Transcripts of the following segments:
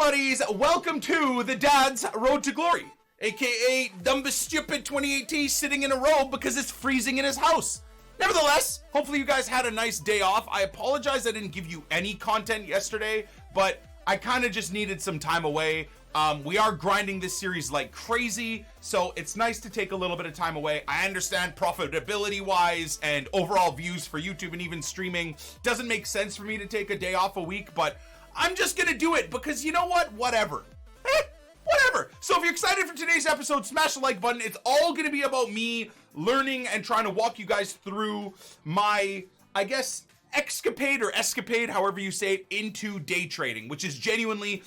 buddies, welcome to the Dad's Road to Glory, aka Dumbest Stupid 2018 sitting in a robe because it's freezing in his house. Nevertheless, hopefully you guys had a nice day off. I apologize I didn't give you any content yesterday, but I kind of just needed some time away. We are grinding this series like crazy, so it's nice to take a little bit of time away. I understand profitability wise and overall views for YouTube and even streaming doesn't make sense for me to take a day off a week, but I'm just gonna do it because you know what? Whatever. Whatever. So if you're excited for today's episode, smash the like button. It's all gonna be about me learning and trying to walk you guys through my, I guess, escapade, however you say it, into day trading, which is genuinely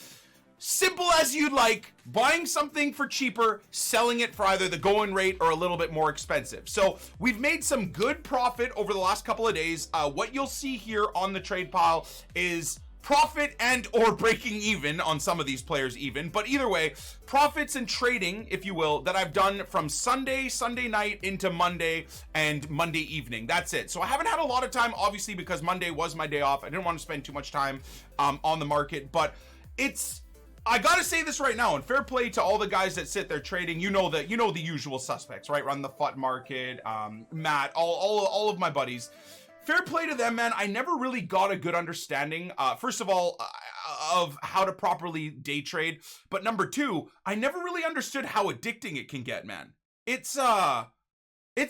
simple as you'd like, buying something for cheaper, selling it for either the going rate or a little bit more expensive. So we've made some good profit over the last couple of days. What you'll see here on the trade pile is profit and or breaking even on some of these players even, but either way, profits and trading, if you will, that I've done from Sunday night into Monday and Monday evening. That's it. So I haven't had a lot of time, obviously, because Monday was my day off. I didn't want to spend too much time on the market, but I gotta say this right now, and fair play to all the guys that sit there trading. You know the usual suspects, right? Run the FUT market, Matt, all of my buddies. Fair play to them, man. I never really got a good understanding, first of all, of how to properly day trade. But number two, I never really understood how addicting it can get, man. It's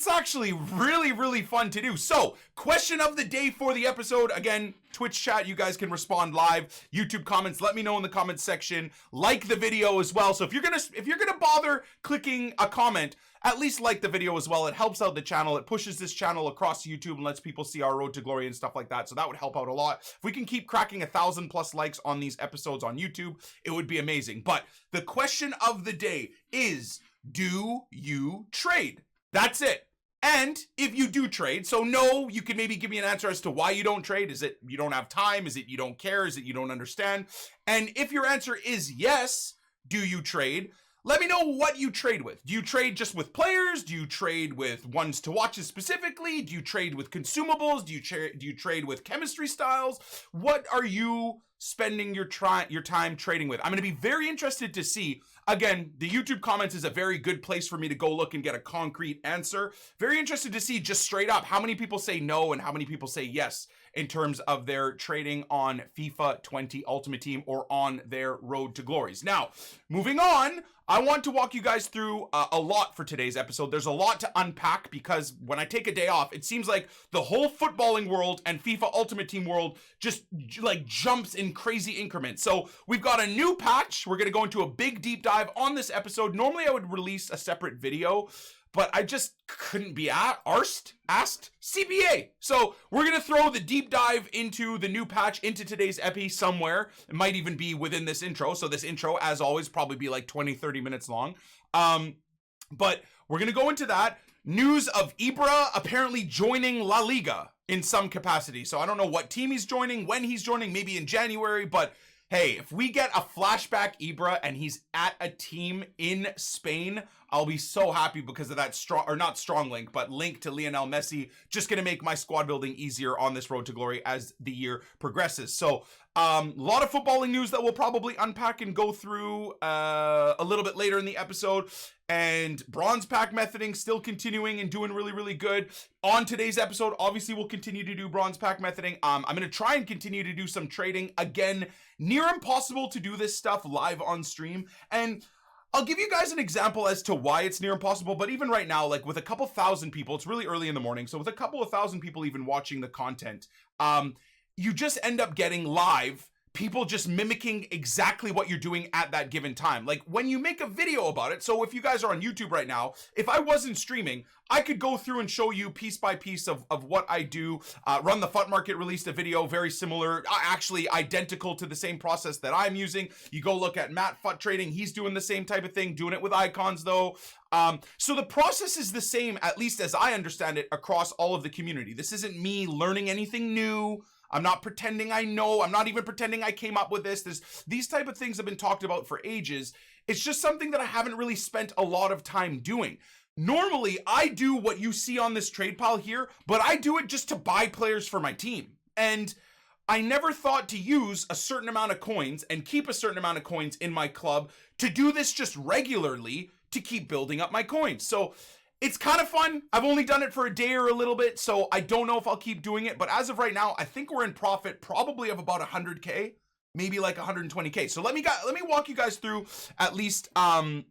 actually really, really fun to do. So, question of the day for the episode. Again, Twitch chat, you guys can respond live. YouTube comments, let me know in the comments section. Like the video as well. So if you're gonna bother clicking a comment, at least like the video as well. It helps out the channel. It pushes this channel across YouTube and lets people see our road to glory and stuff like that. So that would help out a lot. If we can keep cracking 1,000+ likes on these episodes on YouTube, it would be amazing. But the question of the day is, do you trade? That's it. And if you do trade, so no, you can maybe give me an answer as to why you don't trade. Is it you don't have time? Is it you don't care? Is it you don't understand? And if your answer is yes, do you trade? Let me know what you trade with. Do you trade just with players? Do you trade with ones to watches specifically? Do you trade with consumables? Do you trade with chemistry styles? What are you spending your time trading with? I'm going to be very interested to see. Again, the YouTube comments is a very good place for me to go look and get a concrete answer. Very interested to see just straight up how many people say no and how many people say yes in terms of their trading on FIFA 20 Ultimate Team or on their road to glories. Now, moving on, I want to walk you guys through a lot for today's episode. There's a lot to unpack because when I take a day off, it seems like the whole footballing world and FIFA Ultimate Team world just like jumps in crazy increments. So we've got a new patch. We're going to go into a big deep dive on this episode. Normally I would release a separate video, but I just couldn't be asked CBA. So we're going to throw the deep dive into the new patch into today's epi somewhere. It might even be within this intro. So this intro, as always, probably be like 20-30 minutes long. But we're going to go into that. News of Ibra apparently joining La Liga in some capacity. So I don't know what team he's joining, when he's joining, maybe in January, but hey, if we get a flashback Ibra and he's at a team in Spain, I'll be so happy because of that not strong link, but link to Lionel Messi. Just going to make my squad building easier on this road to glory as the year progresses. So a lot of footballing news that we'll probably unpack and go through a little bit later in the episode. And bronze pack methoding still continuing and doing really, really good. On today's episode, obviously, we'll continue to do bronze pack methoding. I'm going to try and continue to do some trading. Again, near impossible to do this stuff live on stream. And I'll give you guys an example as to why it's near impossible, but even right now, like with a couple thousand people, it's really early in the morning, so with a couple of thousand people even watching the content, you just end up getting live people just mimicking exactly what you're doing at that given time. Like when you make a video about it, so if you guys are on YouTube right now, if I wasn't streaming, I could go through and show you piece by piece of what I do. Run the FUT Market released a video very similar, actually identical to the same process that I'm using. You go look at Matt FUT Trading, he's doing the same type of thing, doing it with icons though. So the process is the same, at least as I understand it, across all of the community. This isn't me learning anything new. I'm not pretending I know. I'm not even pretending I came up with this. These type of things have been talked about for ages. It's just something that I haven't really spent a lot of time doing. Normally, I do what you see on this trade pile here, but I do it just to buy players for my team. And I never thought to use a certain amount of coins and keep a certain amount of coins in my club to do this just regularly to keep building up my coins. So it's kind of fun. I've only done it for a day or a little bit, so I don't know if I'll keep doing it. But as of right now, I think we're in profit probably of about 100K, maybe like 120K. So let me walk you guys through at least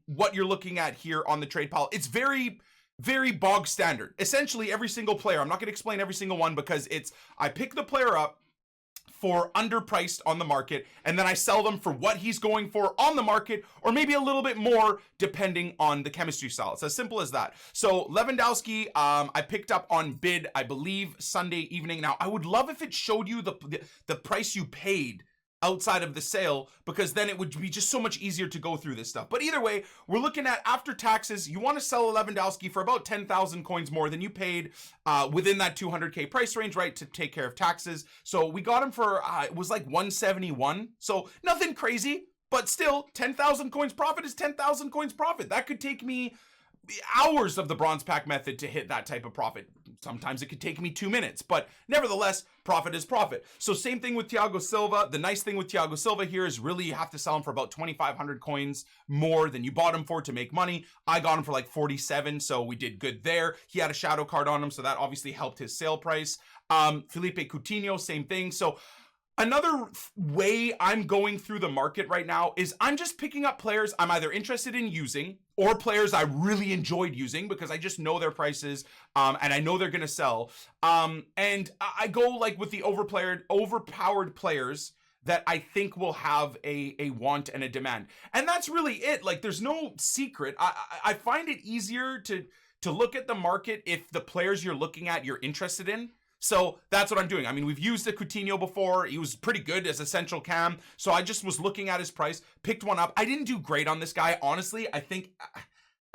what you're looking at here on the trade pile. It's very bog standard. Essentially every single player, I'm not going to explain every single one because I pick the player up for underpriced on the market, and then I sell them for what he's going for on the market, or maybe a little bit more depending on the chemistry style. It's as simple as that. So Lewandowski, I picked up on bid, I believe Sunday evening. Now I would love if it showed you the price you paid outside of the sale, because then it would be just so much easier to go through this stuff. But either way, we're looking at after taxes, you want to sell Lewandowski for about 10,000 coins more than you paid within that 200K price range, right, to take care of taxes. So we got him for, it was like 171. So nothing crazy, but still 10,000 coins profit is 10,000 coins profit. That could take me hours of the bronze pack method to hit that type of profit. Sometimes it could take me 2 minutes, but nevertheless, profit is profit. So same thing with Thiago Silva. The nice thing with Thiago Silva here is really you have to sell him for about 2,500 coins more than you bought him for to make money. I got him for like 47, so we did good there. He had a shadow card on him, so that obviously helped his sale price. Felipe Coutinho, same thing. So another way I'm going through the market right now is I'm just picking up players I'm either interested in using or players I really enjoyed using because I just know their prices and I know they're going to sell. And I go like with the overpowered players that I think will have a want and a demand. And that's really it. Like there's no secret. I find it easier to look at the market if the players you're looking at you're interested in. So that's what I'm doing. I mean, we've used the Coutinho before. He was pretty good as a central cam. So I just was looking at his price, picked one up. I didn't do great on this guy. Honestly,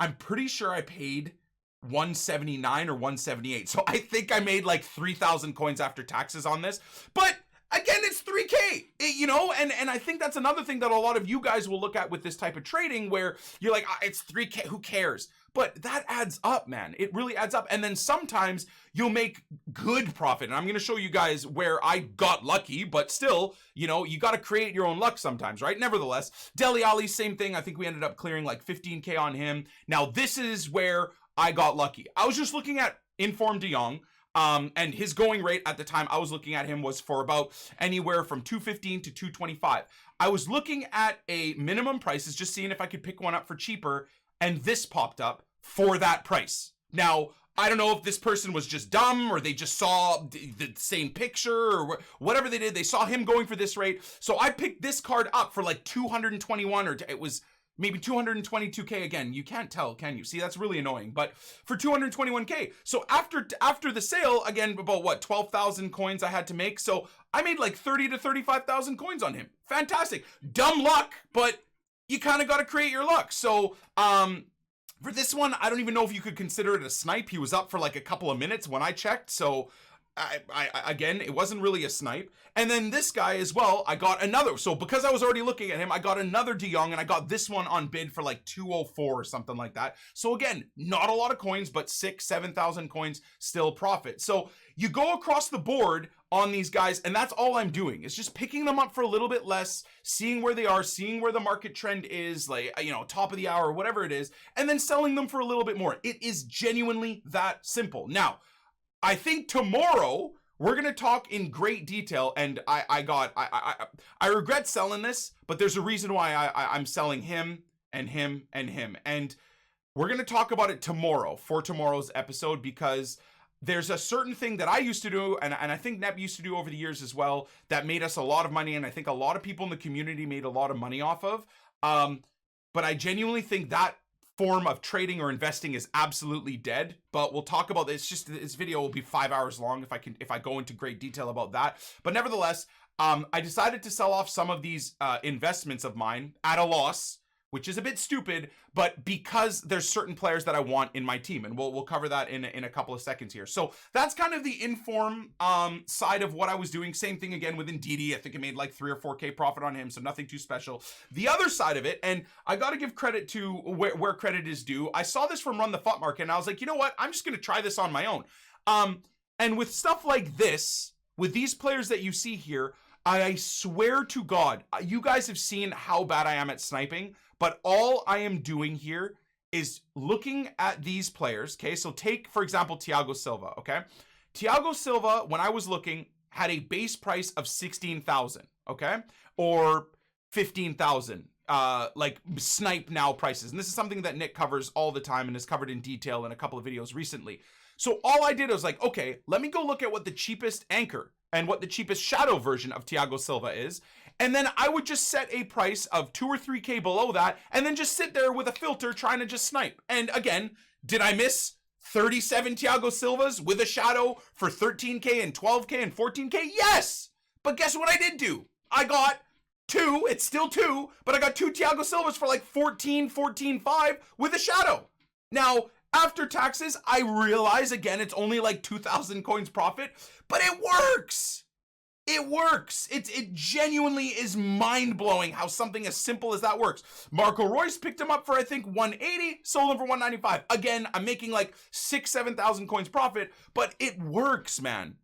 I'm pretty sure I paid 179 or 178. So I think I made like 3,000 coins after taxes on this. But again, it's 3K, you know, and I think that's another thing that a lot of you guys will look at with this type of trading where you're like, it's 3K, who cares? But that adds up, man. It really adds up. And then sometimes you'll make good profit. And I'm going to show you guys where I got lucky, but still, you know, you got to create your own luck sometimes, right? Nevertheless, Dele Alli, same thing. I think we ended up clearing like 15K on him. Now, this is where I got lucky. I was just looking at Inform De Jong. And his going rate at the time I was looking at him was for about anywhere from 215 to 225. I was looking at a minimum prices, just seeing if I could pick one up for cheaper, and this popped up for that price. Now, I don't know if this person was just dumb or they just saw the same picture or whatever they did. They saw him going for this rate. So I picked this card up for like 221, or it was maybe 222K again. You can't tell, can you? See, that's really annoying. But for 221K. So after the sale, again, about what, 12,000 coins I had to make. So I made like 30 to 35,000 coins on him. Fantastic. Dumb luck, but you kind of got to create your luck. So for this one, I don't even know if you could consider it a snipe. He was up for like a couple of minutes when I checked. So again, it wasn't really a snipe. And then this guy as well, I got another. So because I was already looking at him, I got another De Jong, and I got this one on bid for like 204 or something like that. So again, not a lot of coins, but 7,000 coins, still profit. So you go across the board on these guys, and that's all I'm doing. It's just picking them up for a little bit less, seeing where they are, seeing where the market trend is, like, you know, top of the hour, whatever it is, and then selling them for a little bit more. It is genuinely that simple. Now, I think tomorrow we're going to talk in great detail, and I regret selling this, but there's a reason why I'm selling him and him and him. And we're going to talk about it tomorrow for tomorrow's episode, because there's a certain thing that I used to do, and I think Nep used to do over the years as well, that made us a lot of money, and I think a lot of people in the community made a lot of money off of. But I genuinely think that form of trading or investing is absolutely dead. But we'll talk about this. Just this video will be 5 hours long if I go into great detail about that. But nevertheless, I decided to sell off some of these investments of mine at a loss, which is a bit stupid, but because there's certain players that I want in my team, and we'll cover that in a couple of seconds here. So that's kind of the Inform side of what I was doing. Same thing again with Ndidi. I think I made like 3 or 4K profit on him, so nothing too special. The other side of it, and I got to give credit to where credit is due. I saw this from Run the FUT Market, and I was like, you know what? I'm just going to try this on my own. And with stuff like this, with these players that you see here, I swear to God, you guys have seen how bad I am at sniping, but all I am doing here is looking at these players. Okay, so take, for example, Thiago Silva. Okay, Thiago Silva, when I was looking, had a base price of 16,000. Okay, or 15,000. Like snipe now prices. And this is something that Nick covers all the time and has covered in detail in a couple of videos recently. So all I did was like, okay, let me go look at what the cheapest anchor and what the cheapest shadow version of Thiago Silva is. And then I would just set a price of 2 or 3K below that and then just sit there with a filter trying to just snipe. And again, did I miss 37 Thiago Silvas with a shadow for 13K and 12K and 14K? Yes! But guess what I did do? I got 2, it's still 2, but I got 2 Thiago Silvas for like 14.5 with a shadow. Now, after taxes, I realize again, it's only like 2,000 coins profit, but it works. It works. It genuinely is mind-blowing how something as simple as that works. Marco Reus picked him up for, I think, 180, sold him for 195. Again, I'm making like 7,000 coins profit, but it works, man.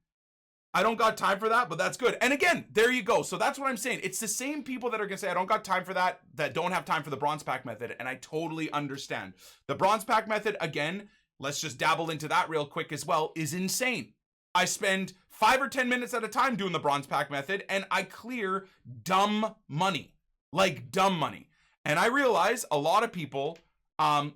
I don't got time for that, but that's good. And again, there you go. So that's what I'm saying. It's the same people that are going to say, I don't got time for that don't have time for the bronze pack method. And I totally understand. The bronze pack method, again, let's just dabble into that real quick as well, is insane. I spend 5 or 10 minutes at a time doing the bronze pack method and I clear dumb money, like dumb money. And I realize a lot of people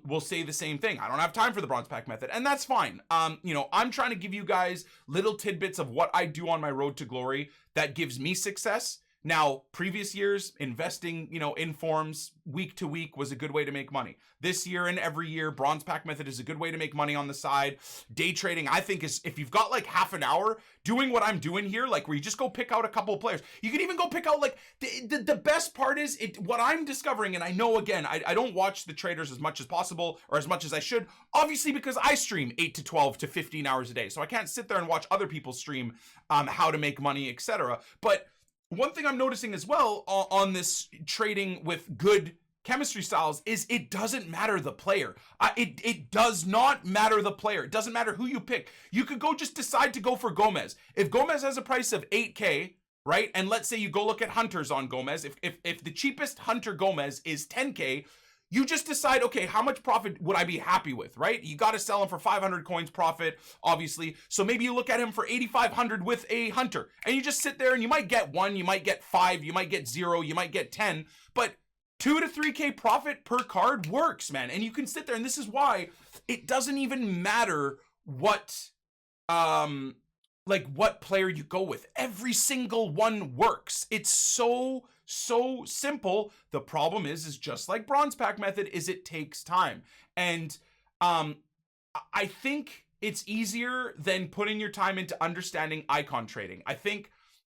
will say the same thing. I don't have time for the bronze pack method, and that's fine. You know, I'm trying to give you guys little tidbits of what I do on my road to glory that gives me success. Now, previous years, investing, you know, in forms week to week was a good way to make money. This year and every year, bronze pack method is a good way to make money on the side. Day trading, I think, is if you've got like half an hour doing what I'm doing here, like where you just go pick out a couple of players. You can even go pick out like the best part is what I'm discovering. And I know, again, I don't watch the traders as much as possible or as much as I should, obviously, because I stream 8 to 12 to 15 hours a day. So I can't sit there and watch other people stream how to make money, etc. But one thing I'm noticing as well on this trading with good chemistry styles is it doesn't matter the player. It does not matter the player. It doesn't matter who you pick. You could go just decide to go for Gomez. If Gomez has a price of 8K, right? And let's say you go look at Hunters on Gomez. If the cheapest Hunter Gomez is 10K, you just decide, okay, how much profit would I be happy with, right? You got to sell him for 500 coins profit, obviously. So maybe you look at him for 8,500 with a Hunter and you just sit there and you might get 1, you might get 5, you might get 0, you might get 10, but 2 to 3K profit per card works, man. And you can sit there, and this is why it doesn't even matter what, like what player you go with. Every single one works. It's so simple. The problem is just like bronze pack method, is it takes time. And I think it's easier than putting your time into understanding icon trading.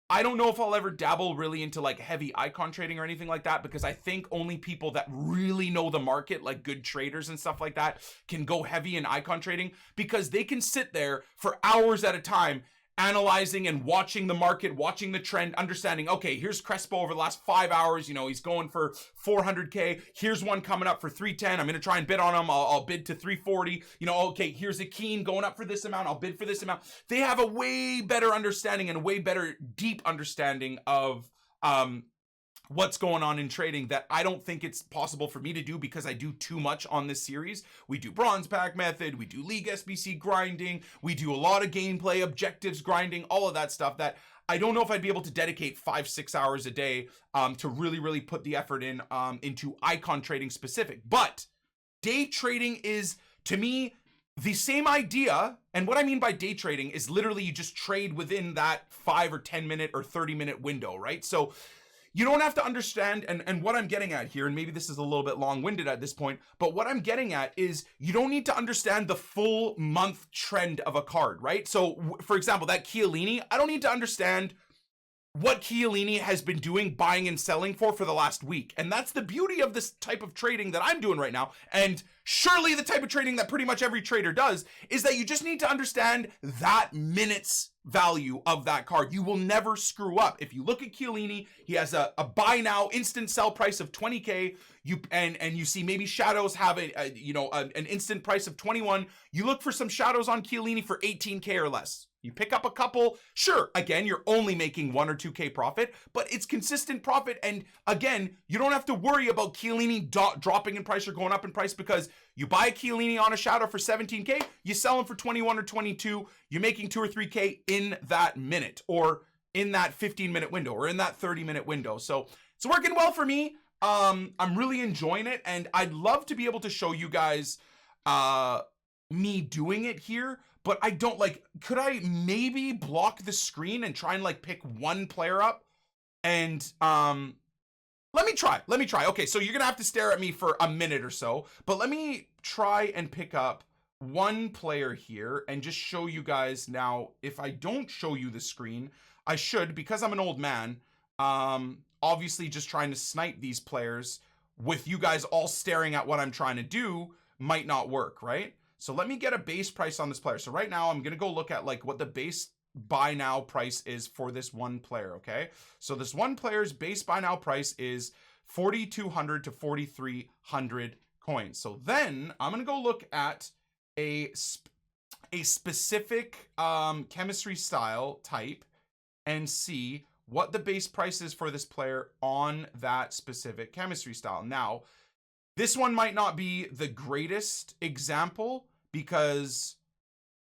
I don't know if I'll ever dabble really into like heavy icon trading or anything like that, because I think only people that really know the market, like good traders and stuff like that, can go heavy in icon trading, because they can sit there for hours at a time analyzing and watching the market, watching the trend, understanding, okay, here's Crespo over the last 5 hours, you know, he's going for 400K. Here's one coming up for 310. I'm going to try and bid on him. I'll bid to 340. You know, okay, here's a Keen going up for this amount. I'll bid for this amount. They have a way better understanding and a way better deep understanding of what's going on in trading that I don't think it's possible for me to do, because I do too much on this series. We do bronze pack method, we do league SBC grinding, we do a lot of gameplay objectives grinding, all of that stuff that I don't know if I'd be able to dedicate 5-6 hours a day to really put the effort in into icon trading specific. But day trading is, to me, the same idea. And what I mean by day trading is literally you just trade within that 5 or 10 minute or 30 minute window, right? So you don't have to understand, and what I'm getting at here, and maybe this is a little bit long-winded at this point, but what I'm getting at is you don't need to understand the full month trend of a card, right? So, for example, that Chiellini, I don't need to understand what Chiellini has been doing, buying and selling for the last week. And that's the beauty of this type of trading that I'm doing right now. And surely the type of trading that pretty much every trader does is that you just need to understand that minute's value of that card. You will never screw up. If you look at Chiellini, he has a buy now instant sell price of 20K. And you see maybe shadows have an instant price of 21. You look for some shadows on Chiellini for 18K or less. You pick up a couple, sure, again, you're only making 1 or 2K profit, but it's consistent profit. And again, you don't have to worry about Chiellini dropping in price or going up in price, because you buy a Chiellini on a shadow for 17K, you sell him for 21 or 22, you're making 2 or 3K in that minute, or in that 15-minute window, or in that 30-minute window. So it's working well for me. I'm really enjoying it, and I'd love to be able to show you guys me doing it here, but I don't could I maybe block the screen and try and pick one player up? And let me try. Okay, so you're gonna have to stare at me for a minute or so, but let me try and pick up one player here and just show you guys. Now, if I don't show you the screen, I should, because I'm an old man. Obviously just trying to snipe these players with you guys all staring at what I'm trying to do might not work, right? So let me get a base price on this player. So right now I'm going to go look at what the base buy now price is for this one player, okay? So this one player's base buy now price is 4,200 to 4,300 coins. So then I'm going to go look at a specific chemistry style type and see what the base price is for this player on that specific chemistry style. Now, this one might not be the greatest example because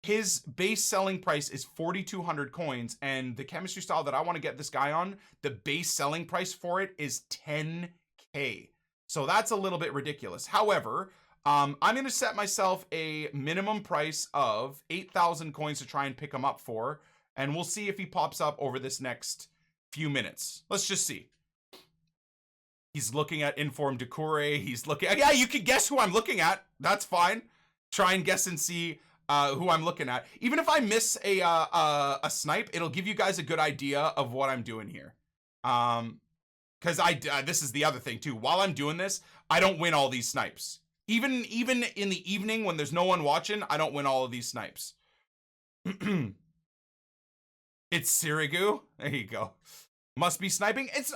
his base selling price is 4,200 coins, and the chemistry style that I want to get this guy on, the base selling price for it is 10K. So that's a little bit ridiculous. However, I'm going to set myself a minimum price of 8,000 coins to try and pick him up for, and we'll see if he pops up over this next few minutes. Let's just see. He's looking at Inform Decore. He's looking at, yeah, you can guess who I'm looking at. That's fine. Try and guess and see who I'm looking at. Even if I miss a snipe, it'll give you guys a good idea of what I'm doing here. Because this is the other thing too. While I'm doing this, I don't win all these snipes. Even in the evening when there's no one watching, I don't win all of these snipes. It's Sirigu. There you go. Must be sniping. It's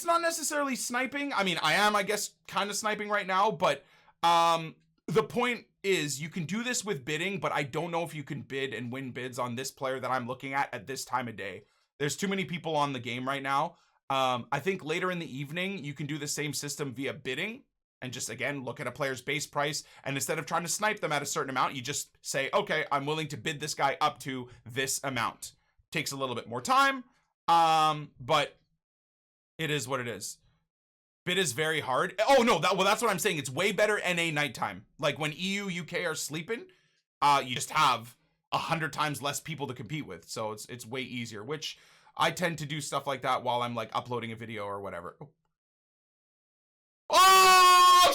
not necessarily sniping. I mean, I am, I guess, kind of sniping right now, but the point is you can do this with bidding, but I don't know if you can bid and win bids on this player that I'm looking at this time of day. There's too many people on the game right now. I think later in the evening, you can do the same system via bidding and just, again, look at a player's base price. And instead of trying to snipe them at a certain amount, you just say, okay, I'm willing to bid this guy up to this amount. Takes a little bit more time, but it is what it is. Bid is very hard. Oh, no, that's what I'm saying. It's way better NA nighttime. Like when EU, UK are sleeping, you just have 100 times less people to compete with. So it's way easier, which I tend to do stuff like that while I'm uploading a video or whatever. Oh!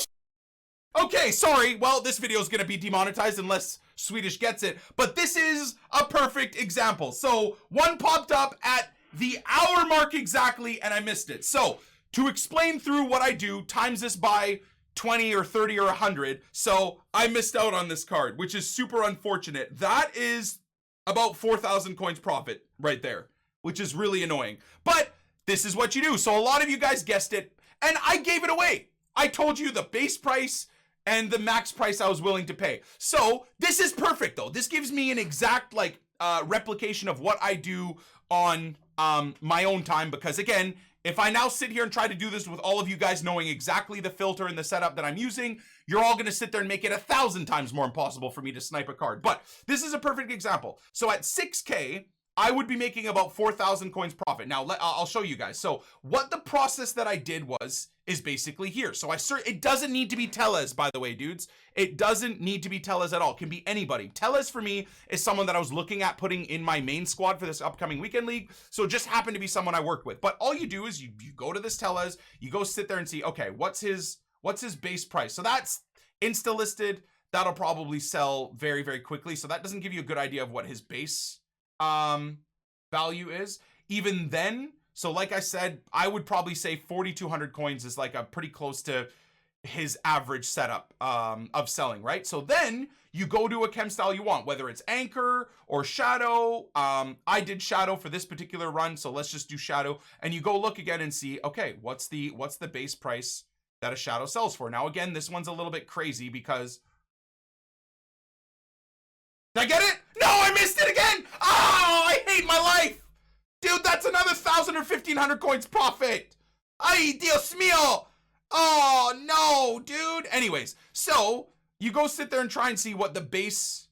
Okay, sorry. Well, this video is going to be demonetized unless Swedish gets it. But this is a perfect example. So one popped up at the hour mark exactly, and I missed it. So to explain through what I do, times this by 20 or 30 or 100. So I missed out on this card, which is super unfortunate. That is about 4,000 coins profit right there, which is really annoying. But this is what you do. So a lot of you guys guessed it, and I gave it away. I told you the base price and the max price I was willing to pay. So this is perfect though. This gives me an exact replication of what I do on my own time, because again, if I now sit here and try to do this with all of you guys knowing exactly the filter and the setup that I'm using, you're all going to sit there and make it 1,000 times more impossible for me to snipe a card. But this is a perfect example. So at 6K, I would be making about 4,000 coins profit. Now, I'll show you guys. So what the process that I did is basically here. So it doesn't need to be Tellez, by the way, dudes. It doesn't need to be Tellez at all. It can be anybody. Tellez for me is someone that I was looking at putting in my main squad for this upcoming weekend league. So it just happened to be someone I worked with. But all you do is you go to this Tellez, you go sit there and see, okay, what's his base price? So that's insta listed. That'll probably sell very, very quickly. So that doesn't give you a good idea of what his base value is. Even then, so like I said, I would probably say 4,200 coins is a pretty close to his average setup of selling, right? So then you go to a chem style you want, whether it's anchor or shadow. I did shadow for this particular run, so let's just do shadow. And you go look again and see, okay, what's the base price that a shadow sells for? Now again, this one's a little bit crazy because did I get it? No, I missed it again. Oh, I hate my life, dude. That's another 1,000 or 1,500 coins profit. Ay, Dios mío. Oh no, dude. Anyways, so you go sit there and try and see what the base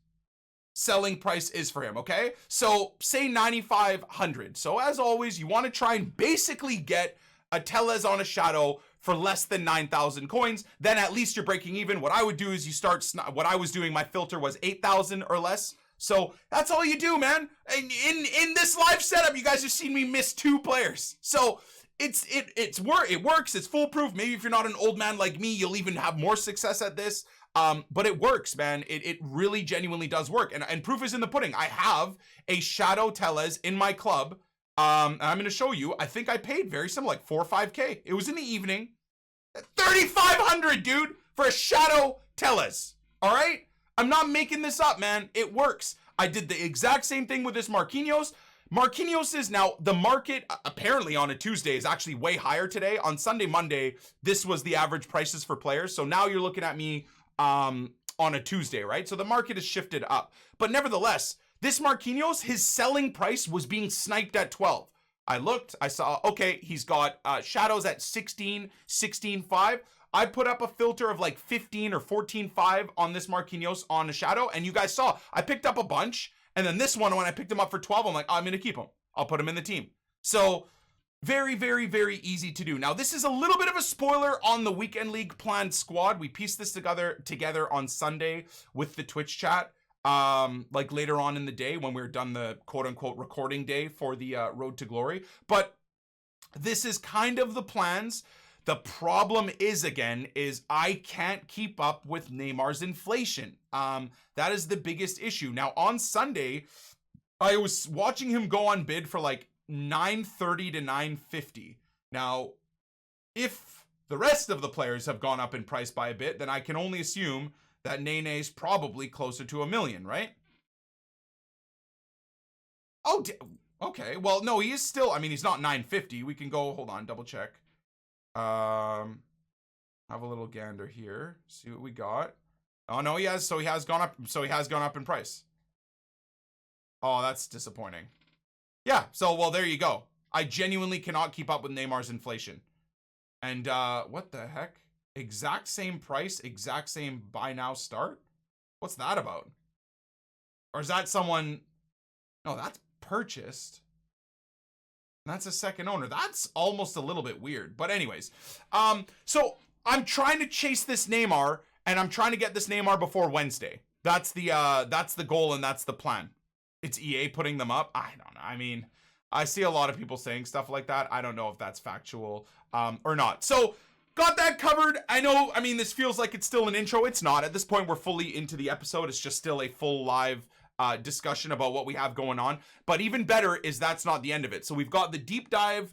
selling price is for him, okay? So say 9,500. So as always, you want to try and basically get a Tellez on a shadow for less than 9,000 coins. Then at least you're breaking even. What I would do is you start, what I was doing, my filter was 8,000 or less. So that's all you do, man. And in this live setup, you guys have seen me miss 2 players. So it works. It's foolproof. Maybe if you're not an old man like me, you'll even have more success at this. But it works, man. It really genuinely does work. And proof is in the pudding. I have a Shadow Tellez in my club. And I'm going to show you. I think I paid very similar, like 4 or 5K. It was in the evening. 3,500, dude, for a Shadow Tellez. All right? I'm not making this up, man. It works. I did the exact same thing with this Marquinhos. Marquinhos is now, the market apparently on a Tuesday is actually way higher today. On Sunday, Monday, this was the average prices for players. So now you're looking at me on a Tuesday, right? So the market has shifted up. But nevertheless, this Marquinhos, his selling price was being sniped at 12. I looked, I saw, okay, he's got shadows at 16, 16.5. I put up a filter of like 15 or 14.5 on this Marquinhos on a shadow. And you guys saw, I picked up a bunch. And then this one, when I picked him up for 12, I'm like, oh, I'm going to keep him. I'll put him in the team. So very, very, very easy to do. Now, this is a little bit of a spoiler on the Weekend League planned squad. We pieced this together on Sunday with the Twitch chat, like later on in the day when we were done the quote unquote recording day for the Road to Glory. But this is kind of the plans. The problem is, again, is I can't keep up with Neymar's inflation. That is the biggest issue. Now, on Sunday, I was watching him go on bid for like 930 to 950. Now, if the rest of the players have gone up in price by a bit, then I can only assume that Nene's probably closer to $1 million, right? Oh, okay. Well, no, he is still, I mean, he's not 950. We can go, hold on, double check. Have a little gander here. See what we got. Oh no, he has gone up. So he has gone up in price. Oh, that's disappointing. Yeah. So, well, there you go. I genuinely cannot keep up with Neymar's inflation. And what the heck? Exact same price, exact same buy now start. What's that about? Or is that someone? No, that's purchased. That's a second owner. That's almost a little bit weird. But anyways, so I'm trying to chase this Neymar, and I'm trying to get this Neymar before Wednesday. That's the goal, and that's the plan. It's EA putting them up. I don't know. I mean, I see a lot of people saying stuff like that. I don't know if that's factual or not. So got that covered. I know, I mean, this feels like it's still an intro. It's not. At this point, we're fully into the episode. It's just still a full live discussion about what we have going on. But even better is that's not the end of it. So we've got the deep dive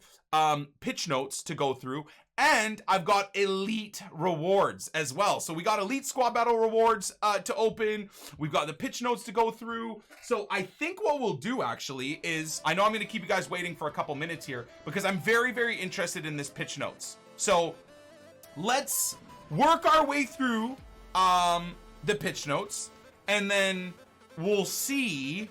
pitch notes to go through, and I've got elite rewards as well. So we got elite squad battle rewards to open. We've got the pitch notes to go through. So I think what we'll do actually is, I know I'm going to keep you guys waiting for a couple minutes here because I'm very, very interested in this pitch notes. So let's work our way through the pitch notes, and then we'll see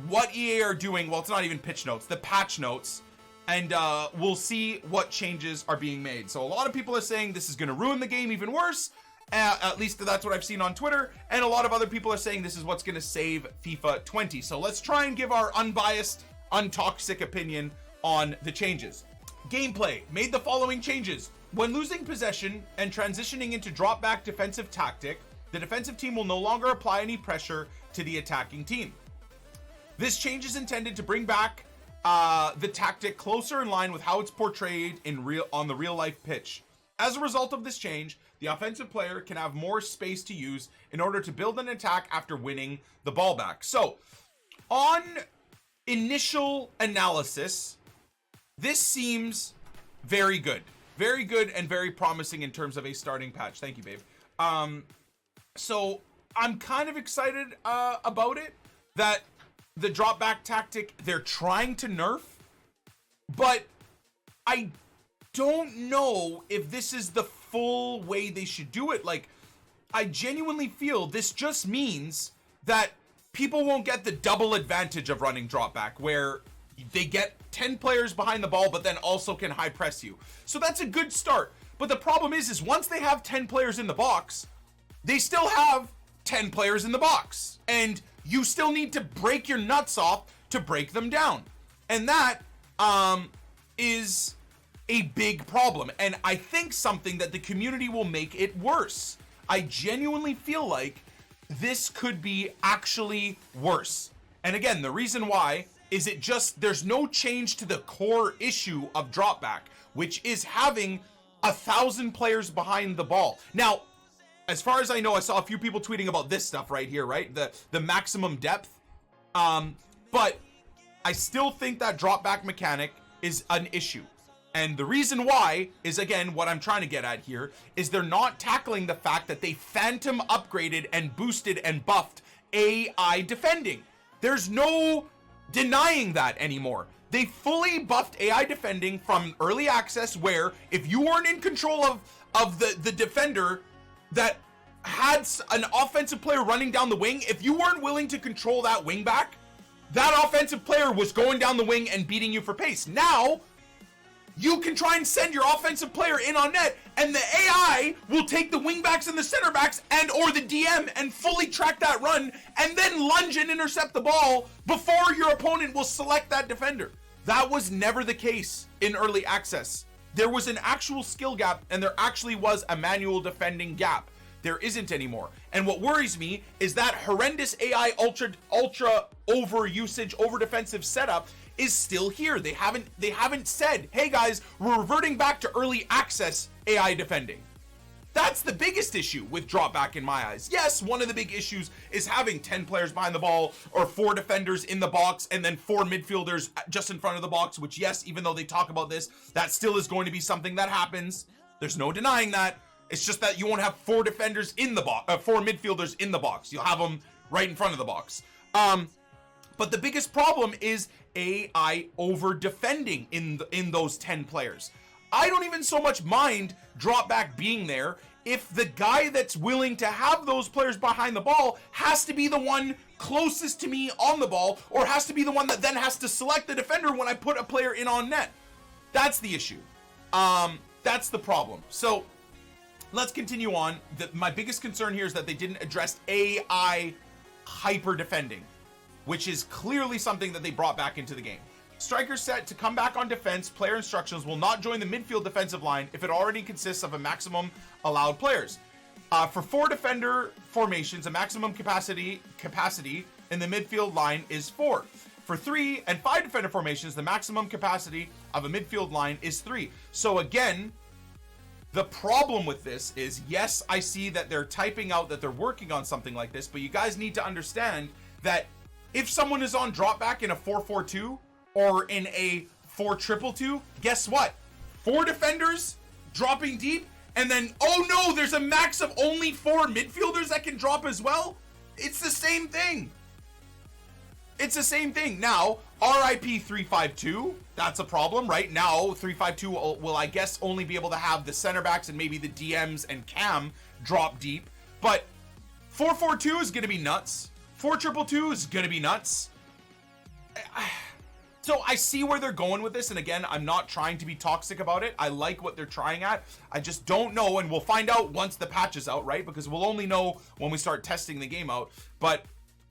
what EA are doing. Well, it's not even pitch notes, the patch notes. And we'll see what changes are being made. So a lot of people are saying this is going to ruin the game even worse. At least that's what I've seen on Twitter. And a lot of other people are saying this is what's going to save FIFA 20. So let's try and give our unbiased, untoxic opinion on the changes. Gameplay made the following changes. When losing possession and transitioning into drop back defensive tactic, the defensive team will no longer apply any pressure to the attacking team. This change is intended to bring back the tactic closer in line with how it's portrayed on the real life pitch. As a result of this change, the offensive player can have more space to use in order to build an attack after winning the ball back. So, on initial analysis, this seems very good. Very good and very promising in terms of a starting patch. Thank you, babe. So I'm kind of excited about it, that the drop back tactic they're trying to nerf, but I don't know if this is the full way they should do it. Like, I genuinely feel this just means that people won't get the double advantage of running drop back, where they get 10 players behind the ball, but then also can high press you. So that's a good start. But the problem is once they have 10 players in the box, they still have 10 players in the box. And you still need to break your nuts off to break them down. And that is a big problem. And I think something that the community will make it worse. I genuinely feel like this could be actually worse. And again, the reason why is there's no change to the core issue of drop back, which is having 1,000 players behind the ball. Now, as far as I know, I saw a few people tweeting about this stuff right here, right? The maximum depth. But I still think that drop back mechanic is an issue. And the reason why is, again, what I'm trying to get at here is they're not tackling the fact that they phantom upgraded and boosted and buffed AI defending. There's no denying that anymore. They fully buffed AI defending from early access, where if you weren't in control of the defender that had an offensive player running down the wing, if you weren't willing to control that wing back, that offensive player was going down the wing and beating you for pace. Now, you can try and send your offensive player in on net, and the AI will take the wingbacks and the center backs and or the DM and fully track that run and then lunge and intercept the ball before your opponent will select that defender. That was never the case in early access. There was an actual skill gap, and there actually was a manual defending gap. There isn't anymore. And what worries me is that horrendous AI ultra over usage, over defensive setup is still here. They haven't said, hey guys, we're reverting back to early access AI defending. That's the biggest issue with drop back in my eyes. Yes, one of the big issues is having 10 players behind the ball, or 4 defenders in the box and then 4 midfielders just in front of the box, which, yes, even though they talk about this, that still is going to be something that happens. There's no denying that. It's just that you won't have 4 defenders in the box, 4 midfielders in the box. You'll have them right in front of the box. But the biggest problem is AI over defending in those 10 players. I don't even so much mind drop back being there if the guy that's willing to have those players behind the ball has to be the one closest to me on the ball, or has to be the one that then has to select the defender when I put a player in on net. That's the issue. That's the problem. So let's continue on. My biggest concern here is that they didn't address AI hyper defending, which is clearly something that they brought back into the game. Strikers set to come back on defense, player instructions will not join the midfield defensive line if it already consists of a maximum allowed players. For 4 defender formations, a maximum capacity in the midfield line is 4. For 3 and 5 defender formations, the maximum capacity of a midfield line is 3. So again, the problem with this is, yes, I see that they're typing out that they're working on something like this, but you guys need to understand that if someone is on drop back in a 4-4-2 or in a 4-2-2, guess what? 4 defenders dropping deep, and then, oh no, there's a max of only 4 midfielders that can drop as well? It's the same thing. It's the same thing. Now, RIP 352, that's a problem, right? Now, 352 will, I guess, only be able to have the center backs and maybe the DMs and Cam drop deep, but 4-4-2 is going to be nuts. 4-2-2 is going to be nuts. So I see where they're going with this, and again, I'm not trying to be toxic about it. I like what they're trying at. I just don't know, and we'll find out once the patch is out, right? Because we'll only know when we start testing the game out. But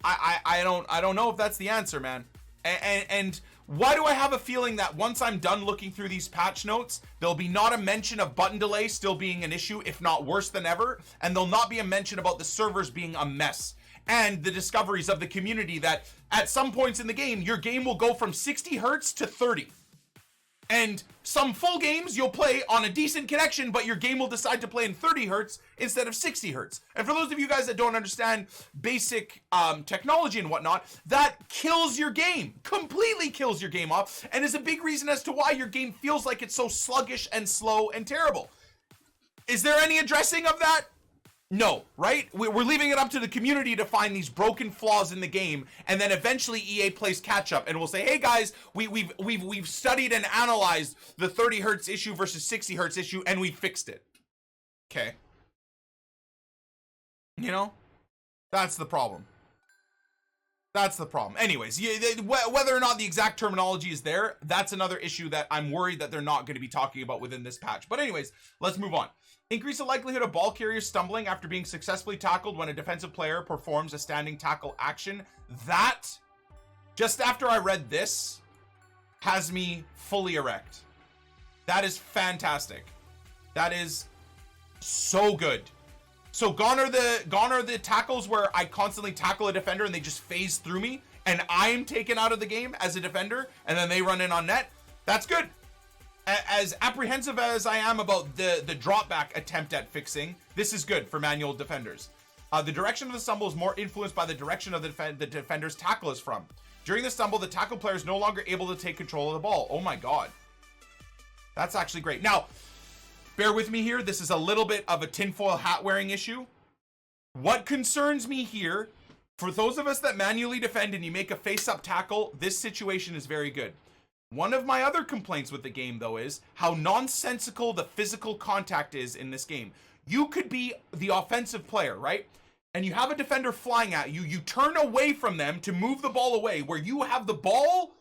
I don't know if that's the answer, man. And why do I have a feeling that once I'm done looking through these patch notes, there'll be not a mention of button delay still being an issue, if not worse than ever, and there'll not be a mention about the servers being a mess, and the discoveries of the community that at some points in the game, your game will go from 60 hertz to 30. And some full games you'll play on a decent connection, but your game will decide to play in 30 hertz instead of 60 hertz. And for those of you guys that don't understand basic technology and whatnot, that kills your game, completely kills your game off, and is a big reason as to why your game feels like it's so sluggish and slow and terrible. Is there any addressing of that? No, right? We're leaving it up to the community to find these broken flaws in the game, and then eventually EA plays catch up and will say, "Hey guys, we've studied and analyzed the 30 hertz issue versus 60 hertz issue, and we fixed it." Okay, you know, that's the problem. That's the problem. Anyways, whether or not the exact terminology is there, that's another issue that I'm worried that they're not going to be talking about within this patch. But anyways, let's move on. Increase the likelihood of ball carriers stumbling after being successfully tackled when a defensive player performs a standing tackle action. That, just after I read this, has me fully erect. That is fantastic. That is so good. So gone are the tackles where I constantly tackle a defender and they just phase through me and I'm taken out of the game as a defender and then they run in on net. That's good. As apprehensive as I am about the drop back attempt at fixing, this is good for manual defenders. The direction of the stumble is more influenced by the direction of the defender's tackle is from. During the stumble, the tackle player is no longer able to take control of the ball. Oh my god. That's actually great. Now, bear with me here. This is a little bit of a tinfoil hat wearing issue. What concerns me here, for those of us that manually defend and you make a face-up tackle, this situation is very good. One of my other complaints with the game, though, is how nonsensical the physical contact is in this game. You could be the offensive player, right? And you have a defender flying at you. You turn away from them to move the ball away, where you have the ball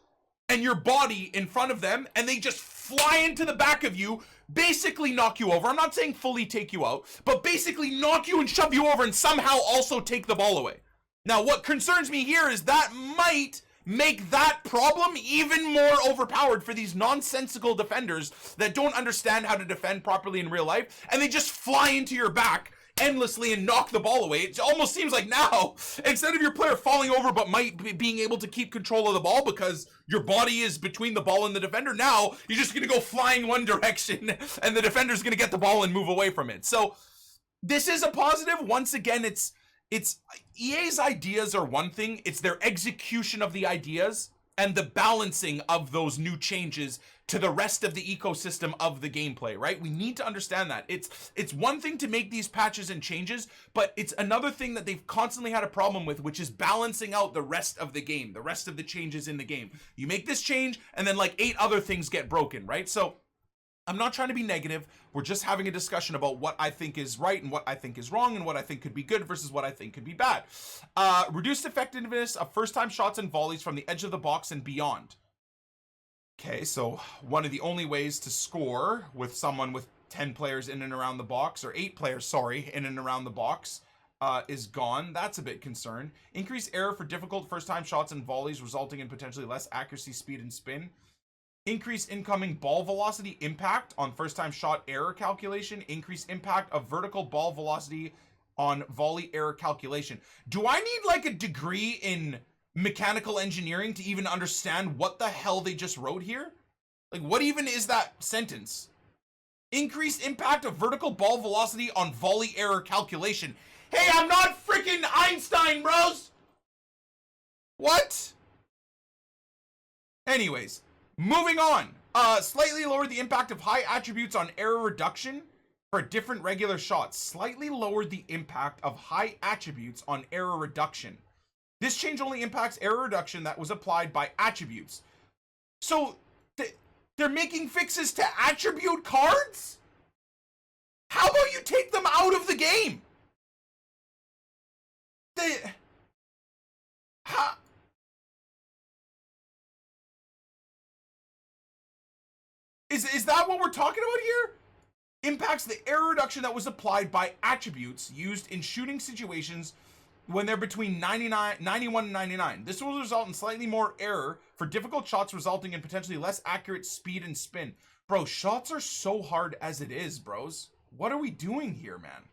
and your body in front of them, and they just fly into the back of you, basically knock you over. I'm not saying fully take you out, but basically knock you and shove you over and somehow also take the ball away. Now, what concerns me here is that might make that problem even more overpowered for these nonsensical defenders that don't understand how to defend properly in real life, and they just fly into your back endlessly and knock the ball away. It almost seems like now, instead of your player falling over but might be being able to keep control of the ball because your body is between the ball and the defender, now you're just going to go flying one direction and the defender's going to get the ball and move away from it. So this is a positive. Once again, it's EA's ideas are one thing, it's their execution of the ideas and the balancing of those new changes to the rest of the ecosystem of the gameplay, right? We need to understand that. It's one thing to make these patches and changes, but it's another thing that they've constantly had a problem with, which is balancing out the rest of the game, the rest of the changes in the game. You make this change and then like 8 other things get broken, right? So I'm not trying to be negative. We're just having a discussion about what I think is right and what I think is wrong and what I think could be good versus what I think could be bad. Reduced effectiveness of first-time shots and volleys from the edge of the box and beyond. Okay, so one of the only ways to score with someone with 10 players in and around the box, or 8 players, sorry, in and around the box, is gone. That's a bit concerned. Increased error for difficult first-time shots and volleys, resulting in potentially less accuracy, speed, and spin. Increase incoming ball velocity impact on first-time shot error calculation. Increase impact of vertical ball velocity on volley error calculation. Do I need like a degree in mechanical engineering to even understand what the hell they just wrote here? Like, what even is that sentence? Increased impact of vertical ball velocity on volley error calculation. Hey, I'm not freaking Einstein, bros! What? Anyways. Moving on, slightly lowered the impact of high attributes on error reduction for different regular shots. Slightly lowered the impact of high attributes on error reduction. This change only impacts error reduction that was applied by attributes. So they're making fixes to attribute cards? How about you take them out of the game? Is that what we're talking about here? Impacts the error reduction that was applied by attributes used in shooting situations when they're between 91 and 99. This will result in slightly more error for difficult shots, resulting in potentially less accurate speed and spin. Bro, shots are so hard as it is, bros. What are we doing here, man?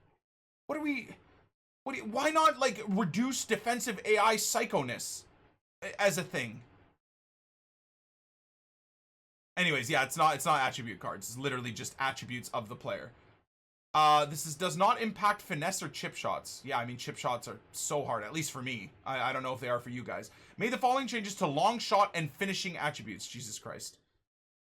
Why not like reduce defensive AI psychoness as a thing? Anyways, yeah, it's not attribute cards. It's literally just attributes of the player. Does not impact finesse or chip shots. Yeah, I mean, chip shots are so hard, at least for me. I don't know if they are for you guys. Made the following changes to long shot and finishing attributes. Jesus Christ.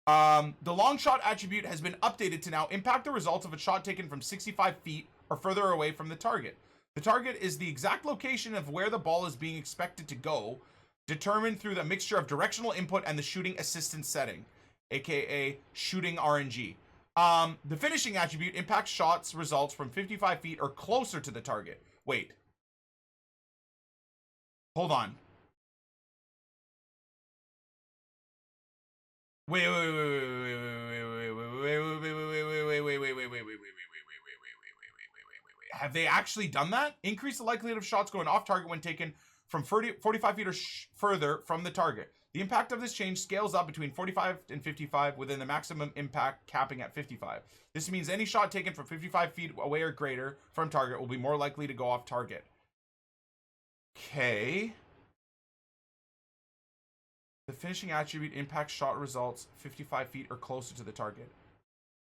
The long shot attribute has been updated to now impact the results of a shot taken from 65 feet or further away from the target. The target is the exact location of where the ball is being expected to go, determined through the mixture of directional input and the shooting assistance setting, aka shooting RNG. The finishing attribute impacts shots results from 55 feet or closer to the target. Wait. Hold on. Wait. Have they actually done that? Increase the likelihood of shots going off target when taken from 45 feet or further from the target. The impact of this change scales up between 45 and 55 within the maximum impact capping at 55. This means any shot taken from 55 feet away or greater from target will be more likely to go off target. Okay. The finishing attribute impacts shot results 55 feet or closer to the target.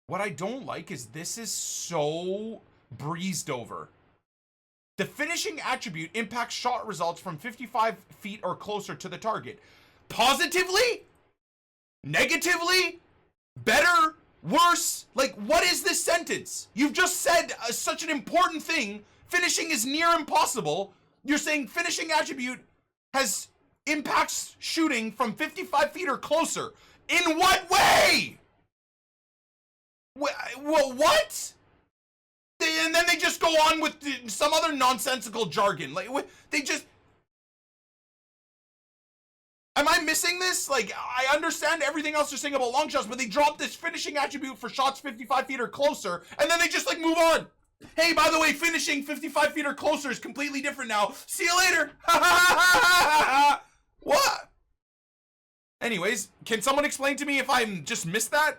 What I don't like is this is so breezed over. The finishing attribute impacts shot results from 55 feet or closer to the target. Positively? Negatively? Better? Worse? Like, what is this sentence? You've just said such an important thing. Finishing is near impossible. You're saying finishing attribute has impacts shooting from 55 feet or closer. In what way? Well, what? And then they just go on with some other nonsensical jargon. Like, they just... Am I missing this? Like, I understand everything else they're saying about long shots, but they dropped this finishing attribute for shots 55 feet or closer, and then they just, like, move on. Hey, by the way, finishing 55 feet or closer is completely different now. See you later. What? Anyways, can someone explain to me if I just missed that?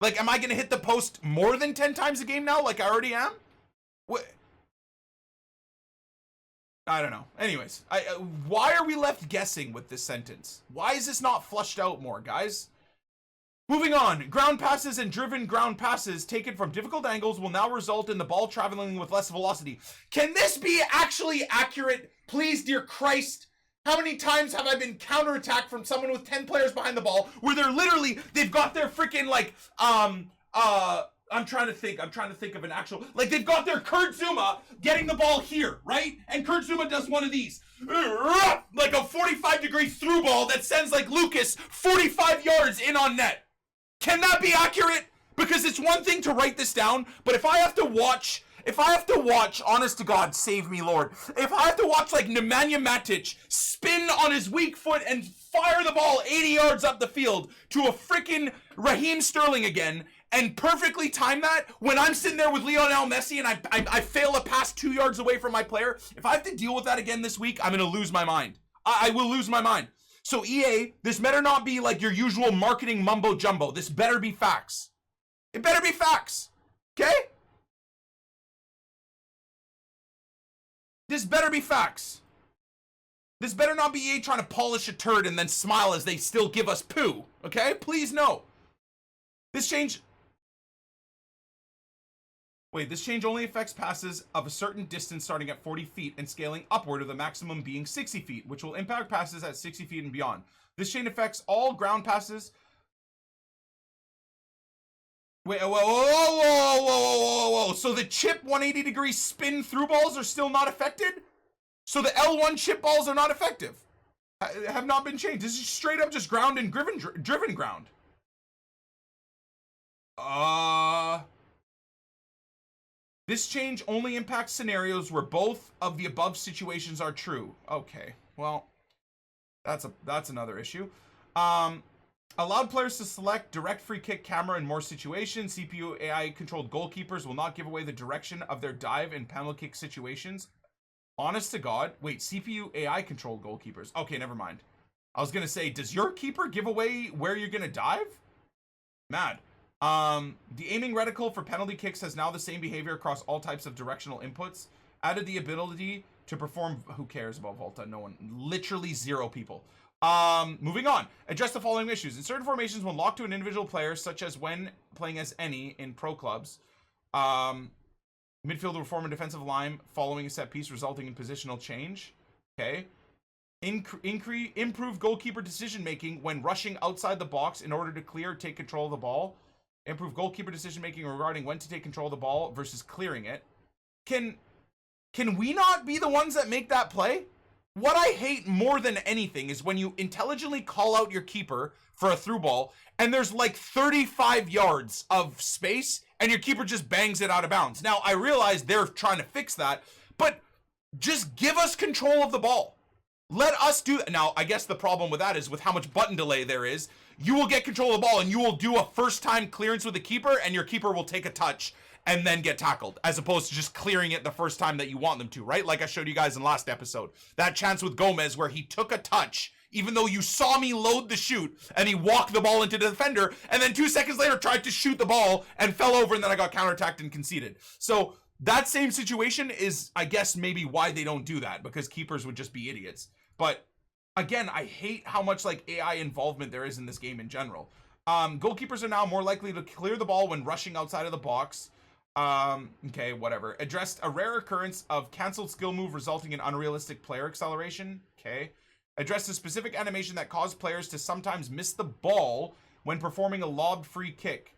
Like, am I going to hit the post more than 10 times a game now, like I already am? What? I don't know. Anyways, why are we left guessing with this sentence? Why is this not flushed out more, guys? Moving on. Ground passes and driven ground passes taken from difficult angles will now result in the ball traveling with less velocity. Can this be actually accurate? Please, dear Christ. How many times have I been counterattacked from someone with 10 players behind the ball where they're literally, they've got their freaking like, I'm trying to think of an actual, like they've got their Kurt Zuma getting the ball here, right? And Kurt Zuma does one of these, like a 45-degree through ball that sends like Lucas 45 yards in on net. Can that be accurate? Because it's one thing to write this down, but if I have to watch, honest to God, save me, Lord. If I have to watch like Nemanja Matic spin on his weak foot and fire the ball 80 yards up the field to a freaking Raheem Sterling again, and perfectly time that when I'm sitting there with Lionel Messi and I fail a pass 2 yards away from my player, if I have to deal with that again this week, I'm going to lose my mind. I will lose my mind. So EA, this better not be like your usual marketing mumbo jumbo. This better be facts. It better be facts. Okay? This better be facts. This better not be EA trying to polish a turd and then smile as they still give us poo. Okay? Please no. This change only affects passes of a certain distance starting at 40 feet and scaling upward with the maximum being 60 feet, which will impact passes at 60 feet and beyond. This change affects all ground passes. Wait, whoa. So the chip 180-degree spin through balls are still not affected? So the L1 chip balls are not effective? Have not been changed. This is straight up just ground and driven ground. This change only impacts scenarios where both of the above situations are true. Okay, well, that's another issue. Allowed players to select direct free kick camera in more situations. CPU AI controlled goalkeepers will not give away the direction of their dive in penalty kick situations. Honest to God, wait, CPU AI controlled goalkeepers. Okay, never mind. I was gonna say, does your keeper give away where you're gonna dive? Mad. The aiming reticle for penalty kicks has now the same behavior across all types of directional inputs. Added the ability to perform, who cares about Volta? No one, literally 0 people. Moving on. Address the following issues. In certain formations, when locked to an individual player, such as when playing as any in pro clubs, midfield will form a defensive line following a set piece, resulting in positional change. Okay. Improve goalkeeper decision making when rushing outside the box in order to clear or take control of the ball. Improve goalkeeper decision making regarding when to take control of the ball versus clearing it. Can we not be the ones that make that play? What I hate more than anything is when you intelligently call out your keeper for a through ball and there's like 35 yards of space and your keeper just bangs it out of bounds. Now, I realize they're trying to fix that, but just give us control of the ball. Let us do that. Now, I guess the problem with that is with how much button delay there is, you will get control of the ball and you will do a first time clearance with the keeper and your keeper will take a touch and then get tackled, as opposed to just clearing it the first time that you want them to, right? Like I showed you guys in last episode. That chance with Gomez where he took a touch, even though you saw me load the shoot, and he walked the ball into the defender, and then 2 seconds later tried to shoot the ball and fell over, and then I got counterattacked and conceded. So that same situation is, I guess, maybe why they don't do that, because keepers would just be idiots. But again, I hate how much like AI involvement there is in this game in general. Goalkeepers are now more likely to clear the ball when rushing outside of the box. Okay, whatever. Addressed a rare occurrence of canceled skill move resulting in unrealistic player acceleration. Okay. Addressed a specific animation that caused players to sometimes miss the ball when performing a lob free kick.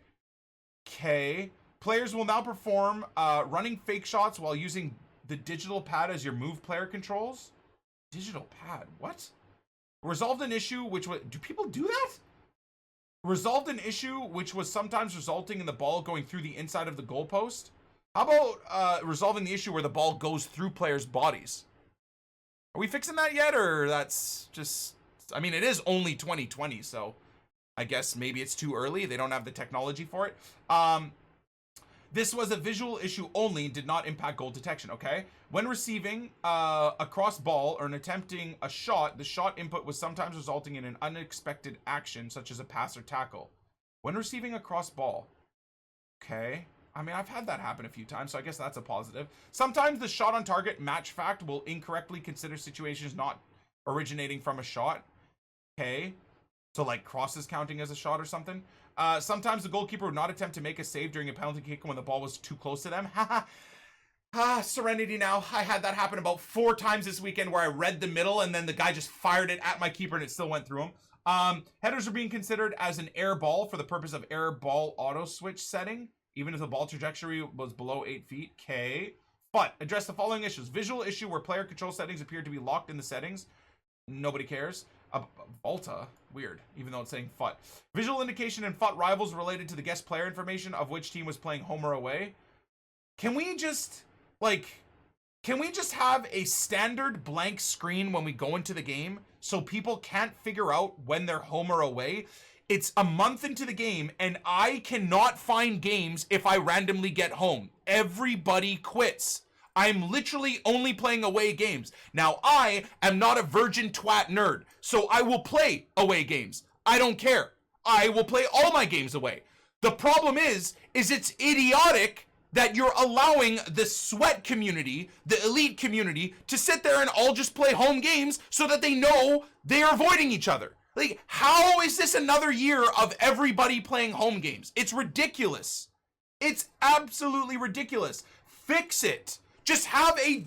Okay. Players will now perform running fake shots while using the digital pad as your move player controls. Digital pad? What? Resolved an issue which was... Do people do that? Resolved an issue which was sometimes resulting in the ball going through the inside of the goalpost. How about resolving the issue where the ball goes through players' bodies? Are we fixing that yet, or that's just... I mean, it is only 2020, so I guess maybe it's too early. They don't have the technology for it. This was a visual issue only, did not impact goal detection, okay? When receiving a cross ball or attempting a shot, the shot input was sometimes resulting in an unexpected action, such as a pass or tackle. When receiving a cross ball, okay. I mean, I've had that happen a few times, so I guess that's a positive. Sometimes the shot on target match fact will incorrectly consider situations not originating from a shot, okay? So like crosses counting as a shot or something. Sometimes the goalkeeper would not attempt to make a save during a penalty kick when the ball was too close to them. Serenity now. I had that happen about 4 times this weekend where I read the middle and then the guy just fired it at my keeper and it still went through him. Headers are being considered as an air ball for the purpose of air ball auto switch setting, even if the ball trajectory was below 8 feet. Okay. But address the following issues. Visual issue where player control settings appear to be locked in the settings. Nobody cares. Volta, weird, even though it's saying FUT. Visual indication in FUT rivals related to the guest player information of which team was playing home or away. Can we just have a standard blank screen when we go into the game so people can't figure out when they're home or away? It's a month into the game and I cannot find games if I randomly get home. Everybody quits. I'm literally only playing away games. Now, I am not a virgin twat nerd, so I will play away games. I don't care. I will play all my games away. The problem is it's idiotic that you're allowing the sweat community, the elite community, to sit there and all just play home games so that they know they are avoiding each other. Like, how is this another year of everybody playing home games? It's ridiculous. It's absolutely ridiculous. Fix it. Just have a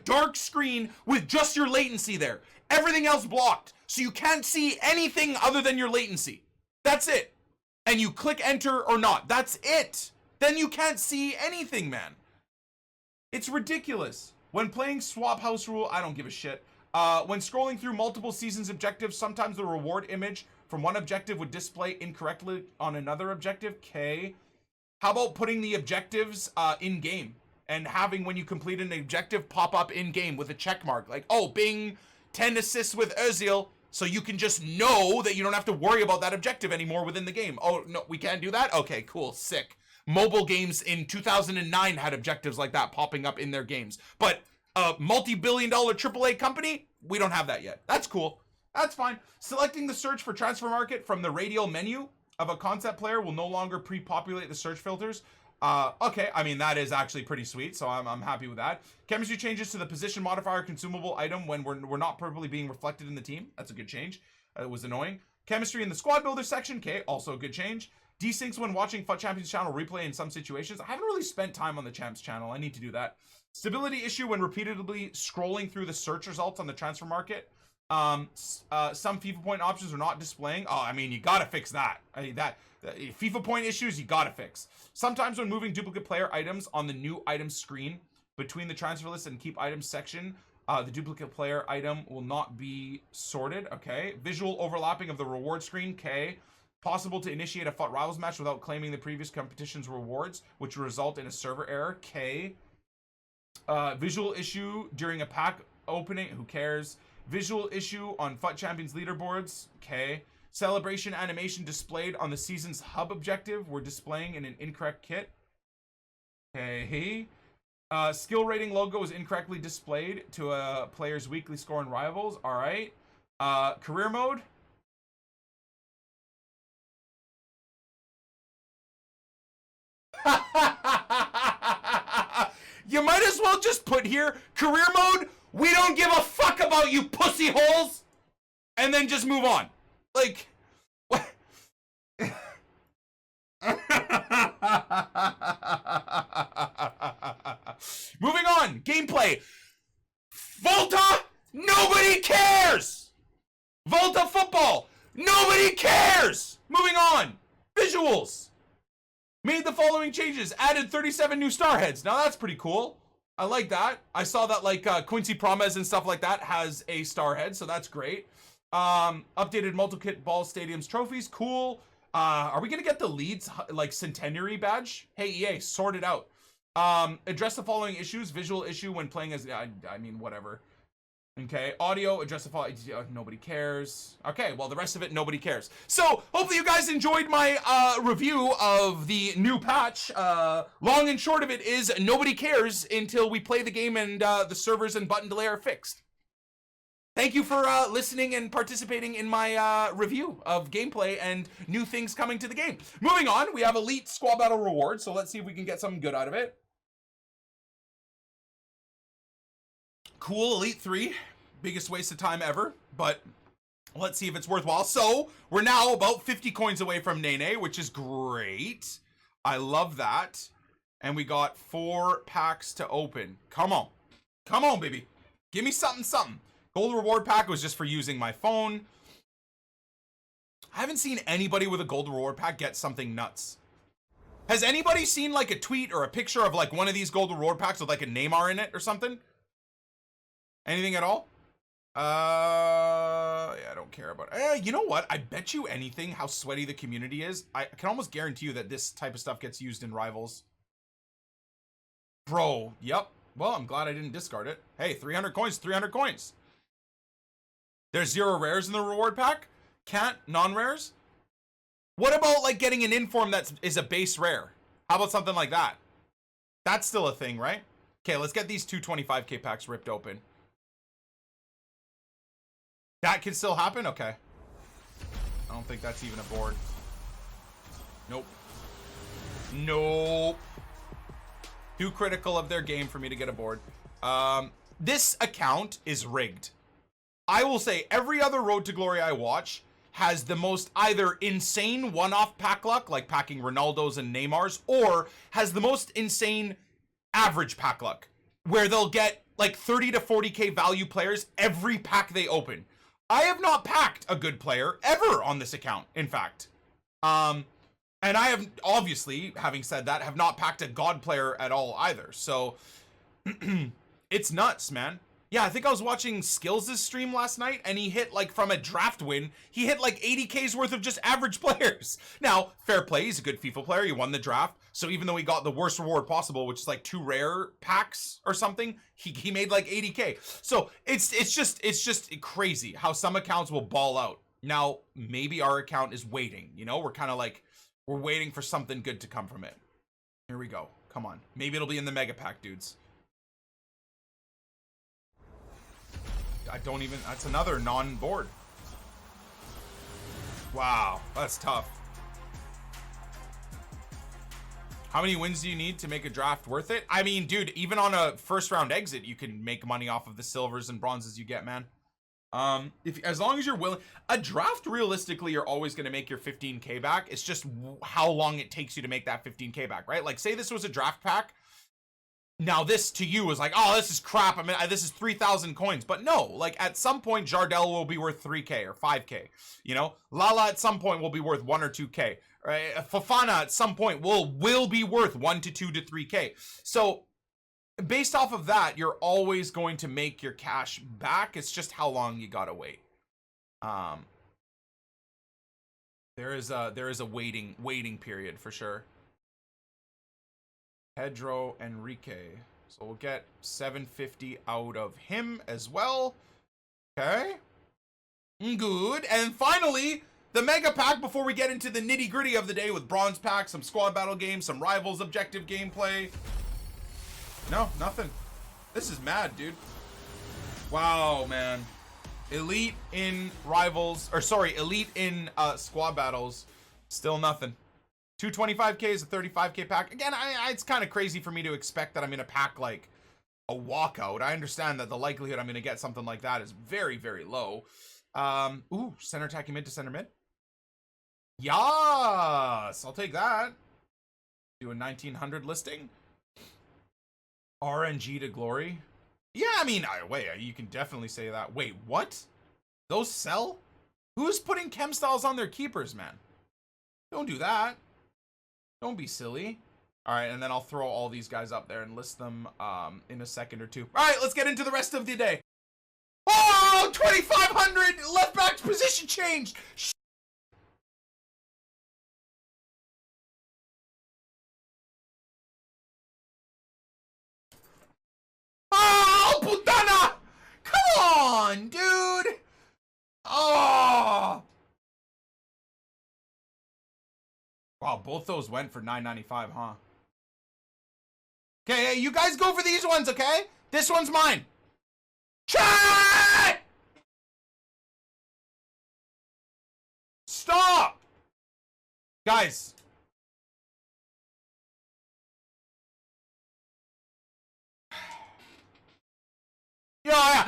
dark screen with just your latency there. Everything else blocked. So you can't see anything other than your latency. That's it. And you click enter or not. That's it. Then you can't see anything, man. It's ridiculous. When playing swap house rule, I don't give a shit. When scrolling through multiple seasons objectives, sometimes the reward image from one objective would display incorrectly on another objective. Okay. How about putting the objectives in game? And having, when you complete an objective, pop up in game with a check mark. Like, oh, Bing, 10 assists with Özil. So you can just know that you don't have to worry about that objective anymore within the game. Oh, no, we can't do that? Okay, cool, sick. Mobile games in 2009 had objectives like that popping up in their games. But a multi-billion-dollar AAA company, we don't have that yet. That's cool. That's fine. Selecting the search for transfer market from the radial menu of a concept player will no longer pre-populate the search filters. Okay, I mean, that is actually pretty sweet, so I'm happy with that. Chemistry changes to the position modifier consumable item when we're not properly being reflected in the team. That's a good change. It was annoying. Chemistry in the squad builder section. Okay, also a good change. Desyncs when watching FUT Champions channel replay in some situations. I haven't really spent time on the Champs channel. I need to do that. Stability issue when repeatedly scrolling through the search results on the transfer market. Some FIFA point options are not displaying. Oh, I mean, you gotta fix that. FIFA point issues, you gotta fix. Sometimes when moving duplicate player items on the new item screen between the transfer list and keep items section, the duplicate player item will not be sorted. Okay. Visual overlapping of the reward screen. Okay. Possible to initiate a FUT Rivals match without claiming the previous competition's rewards, which will result in a server error. Okay. Visual issue during a pack opening. Who cares? Visual issue on FUT Champions leaderboards. Okay. Celebration animation displayed on the season's hub objective. We're displaying in an incorrect kit. Okay. Skill rating logo is incorrectly displayed to a player's weekly score in Rivals. All right. Career mode. You might as well just put here, career mode, we don't give a fuck about you pussy holes, and then just move on. Like, what? Moving on, gameplay. Volta, nobody cares. Volta football, nobody cares. Moving on, visuals. Made the following changes. Added 37 new star heads. Now that's pretty cool. I like that. I saw that like Quincy Promes and stuff like that has a star head, so that's great. Updated multi-kit ball stadiums trophies. Cool. Are we gonna get the Leeds like centenary badge? Hey EA, sort it out. Address the following issues. Visual issue when playing as I mean whatever. Okay, audio, address the following, nobody cares. Okay, well, the rest of it, nobody cares. So, hopefully you guys enjoyed my review of the new patch. Long and short of it is, nobody cares until we play the game and the servers and button delay are fixed. Thank you for listening and participating in my review of gameplay and new things coming to the game. Moving on, we have Elite Squad Battle Rewards, so let's see if we can get something good out of it. Cool, Elite 3. Biggest waste of time ever, but let's see if it's worthwhile. So, we're now about 50 coins away from Nene, which is great. I love that. And we got 4 packs to open. Come on. Come on, baby. Give me something. Gold reward pack was just for using my phone. I haven't seen anybody with a gold reward pack get something nuts. Has anybody seen like a tweet or a picture of like one of these gold reward packs with like a Neymar in it or something? Anything at all? Yeah, I don't care about it. You know what? I bet you anything how sweaty the community is. I can almost guarantee you that this type of stuff gets used in Rivals. Bro, yep. Well, I'm glad I didn't discard it. Hey, 300 coins, 300 coins. There's 0 rares in the reward pack? Can't, non-rares? What about like getting an inform that is a base rare? How about something like that? That's still a thing, right? Okay, let's get these 225k packs ripped open. That can still happen? Okay. I don't think that's even a board. Nope. Nope. Too critical of their game for me to get a board. This account is rigged. I will say every other Road to Glory I watch has the most either insane one-off pack luck, like packing Ronaldo's and Neymar's, or has the most insane average pack luck, where they'll get like 30 to 40k value players every pack they open. I have not packed a good player ever on this account, in fact. And I have, obviously, having said that, have not packed a god player at all either. So, it's nuts, man. Yeah, I think I was watching Skills' stream last night, and he hit, like, from a draft win, he hit, like, 80k's worth of just average players. Now, fair play, he's a good FIFA player, he won the draft, so even though he got the worst reward possible, which is, like, 2 rare packs or something, he made, like, 80k. So, it's just crazy how some accounts will ball out. Now, maybe our account is waiting, you know? We're kind of like, we're waiting for something good to come from it. Here we go. Come on. Maybe it'll be in the mega pack, dudes. I don't even, that's another non-board. Wow, that's tough. How many wins do you need to make a draft worth it? I mean, dude, even on a first round exit, you can make money off of the silvers and bronzes you get, man. As long as you're willing, a draft realistically, you're always going to make your 15K back. It's just how long it takes you to make that 15K back, right? Like, say this was a draft pack. Now this to you is like, oh, this is crap. I mean, this is 3,000 coins, but no, like at some point, Jardel will be worth 3K or 5K. You know, Lala at some point will be worth 1 or 2K. Right? Fofana at some point will be worth 1 to 2 to 3K. So based off of that, you're always going to make your cash back. It's just how long you gotta wait. There is a waiting period for sure. Pedro Enrique. So we'll get 750 out of him as well. Okay. Good. And finally, the mega pack before we get into the nitty gritty of the day with bronze pack, some squad battle games, some rivals objective gameplay. No, nothing. This is mad, dude. Wow, man. Elite in rivals, or sorry, elite in squad battles. Still nothing. 225K is a 35K pack. Again, it's kind of crazy for me to expect that I'm going to pack like a walkout. I understand that the likelihood I'm going to get something like that is very, very low. Ooh, center attacking mid to center mid. Yes, I'll take that. Do a 1900 listing. RNG to glory. Yeah, I mean, wait, you can definitely say that. Wait, what? Those sell? Who's putting chem styles on their keepers, man? Don't do that. Don't be silly. All right, and then I'll throw all these guys up there and list them in a second or two. All right, let's get into the rest of the day. Oh, 2,500 left back's position changed. Oh, putana! Come on, dude. Oh. Wow, both those went for 995, huh? Okay, hey, you guys go for these ones, okay? This one's mine. Chat! Stop! Guys.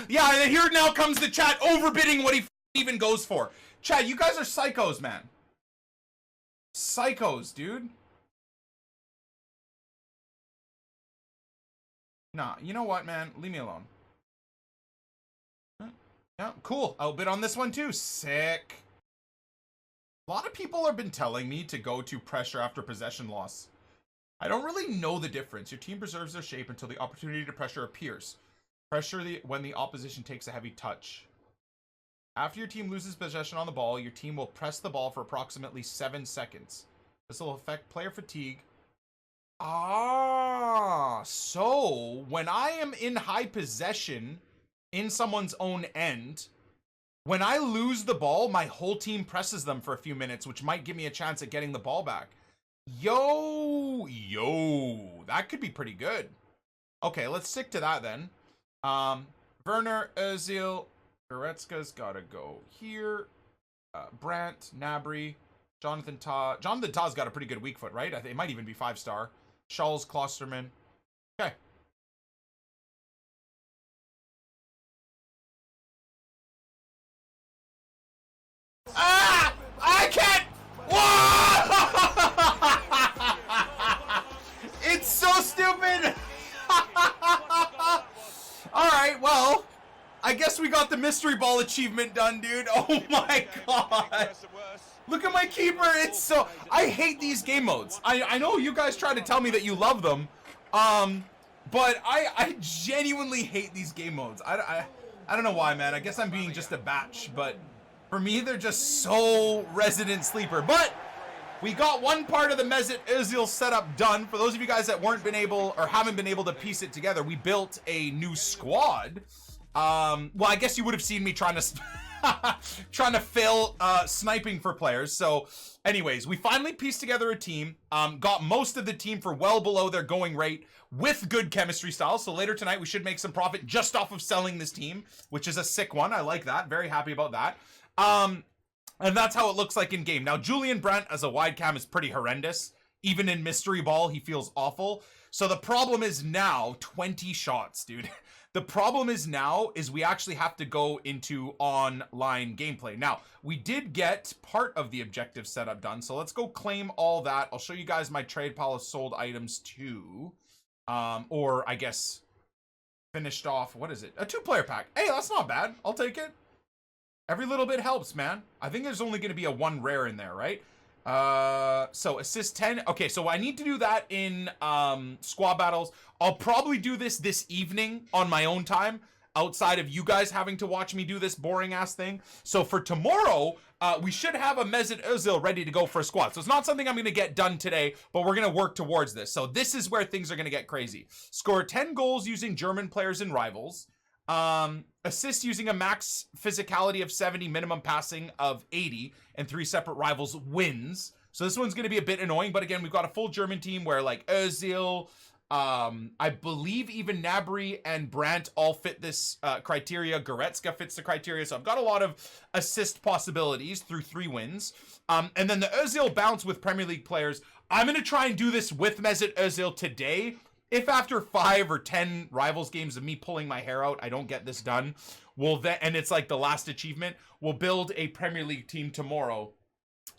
Yeah, and here now comes the chat overbidding what he even goes for. Chat, you guys are psychos, man. Psychos, dude. Nah, you know what, man? Leave me alone. Yeah, cool. I'll bid on this one too. Sick. A lot of people have been telling me to go to pressure after possession loss. I don't really know the difference. Your team preserves their shape until the opportunity to pressure appears. Pressure when the opposition takes a heavy touch. After your team loses possession on the ball, your team will press the ball for approximately 7 seconds. This will affect player fatigue. Ah, so when I am in high possession in someone's own end, when I lose the ball, my whole team presses them for a few minutes, which might give me a chance at getting the ball back. Yo, that could be pretty good. Okay, let's stick to that then. Werner, Özil, Goretzka's gotta go here. Brandt, Gnabry, Jonathan Tah. Jonathan Tah's got a pretty good weak foot, right? I think it might even be 5-star. Schalz, Klosterman. Okay. Ah! I can't! Whoa! It's so stupid! Alright, well, I guess we got the mystery ball achievement done, dude. Oh my god. Look at my keeper. It's so... I hate these game modes. I know you guys try to tell me that you love them. But I genuinely hate these game modes. I don't know why, man. I guess I'm being just a batch. But for me, they're just so resident sleeper. But we got one part of the Mesut Özil setup done. For those of you guys that haven't been able to piece it together, we built a new squad. Well, I guess you would have seen me trying to fail sniping for players. So anyways, we finally pieced together a team, got most of the team for well below their going rate with good chemistry styles. So later tonight, we should make some profit just off of selling this team, which is a sick one. I like that. Very happy about that. And that's how it looks like in game. Now, Julian Brandt as a wide cam is pretty horrendous. Even in mystery ball, he feels awful. So the problem is now 20 shots, dude. The problem is now is we actually have to go into online gameplay. Now, we did get part of the objective setup done. So let's go claim all that. I'll show you guys my trade pile of sold items too. Or I guess finished off, what is it? A 2-player pack. Hey, that's not bad. I'll take it. Every little bit helps, man. I think there's only going to be a 1 rare in there, right? So assist 10. Okay, so I need to do that in squad battles. I'll probably do this evening on my own time, outside of you guys having to watch me do this boring ass thing. So for tomorrow, we should have a Mesut Ozil ready to go for a squad. So it's not something I'm going to get done today, but we're going to work towards this. So this is where things are going to get crazy. Score 10 goals using German players and rivals. Assist using a max physicality of 70, minimum passing of 80, and 3 separate rivals wins. So this one's going to be a bit annoying, but again, we've got a full German team where like Ozil, I believe even Gnabry and Brandt all fit this criteria. Goretzka fits the criteria. So I've got a lot of assist possibilities through 3 wins. And then the Ozil bounce with Premier League players. I'm going to try and do this with Mesut Ozil today. If after 5 or 10 rivals games of me pulling my hair out, I don't get this done, and it's like the last achievement, we'll build a Premier League team tomorrow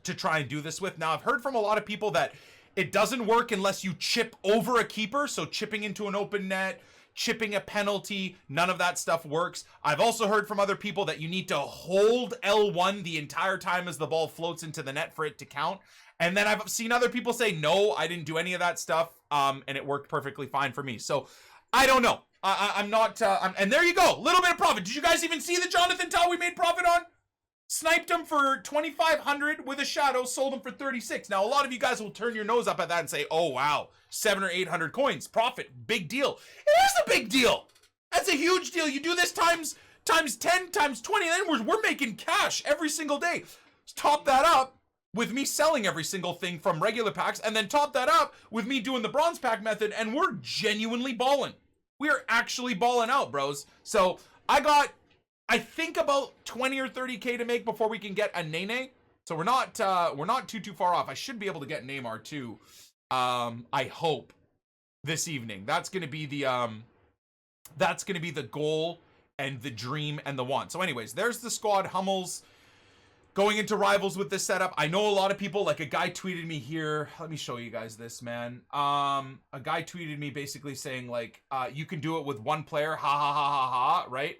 to try and do this with. Now, I've heard from a lot of people that it doesn't work unless you chip over a keeper. So chipping into an open net, chipping a penalty, none of that stuff works. I've also heard from other people that you need to hold L1 the entire time as the ball floats into the net for it to count. And then I've seen other people say, no, I didn't do any of that stuff. And it worked perfectly fine for me. So I don't know. I'm not, and there you go. Little bit of profit. Did you guys even see the Jonathan Tah we made profit on? Sniped him for 2,500 with a shadow, sold him for 36. Now, a lot of you guys will turn your nose up at that and say, oh, wow, 700 or 800 coins, profit, big deal. It is a big deal. That's a huge deal. You do this times 10, times 20, and then we're making cash every single day. Top that up with me selling every single thing from regular packs, and then top that up with me doing the bronze pack method, and we're genuinely balling. We are actually balling out, bros. So I got, I think, about 20 or 30K to make before we can get a Nene. So we're not too far off. I should be able to get Neymar too. I hope this evening. That's gonna be the goal and the dream and the want. So anyways, there's the squad. Hummels going into rivals with this setup. I know a lot of people, like a guy tweeted me here. Let me show you guys this, man. A guy tweeted me basically saying like, you can do it with 1 player, ha ha ha ha ha, right?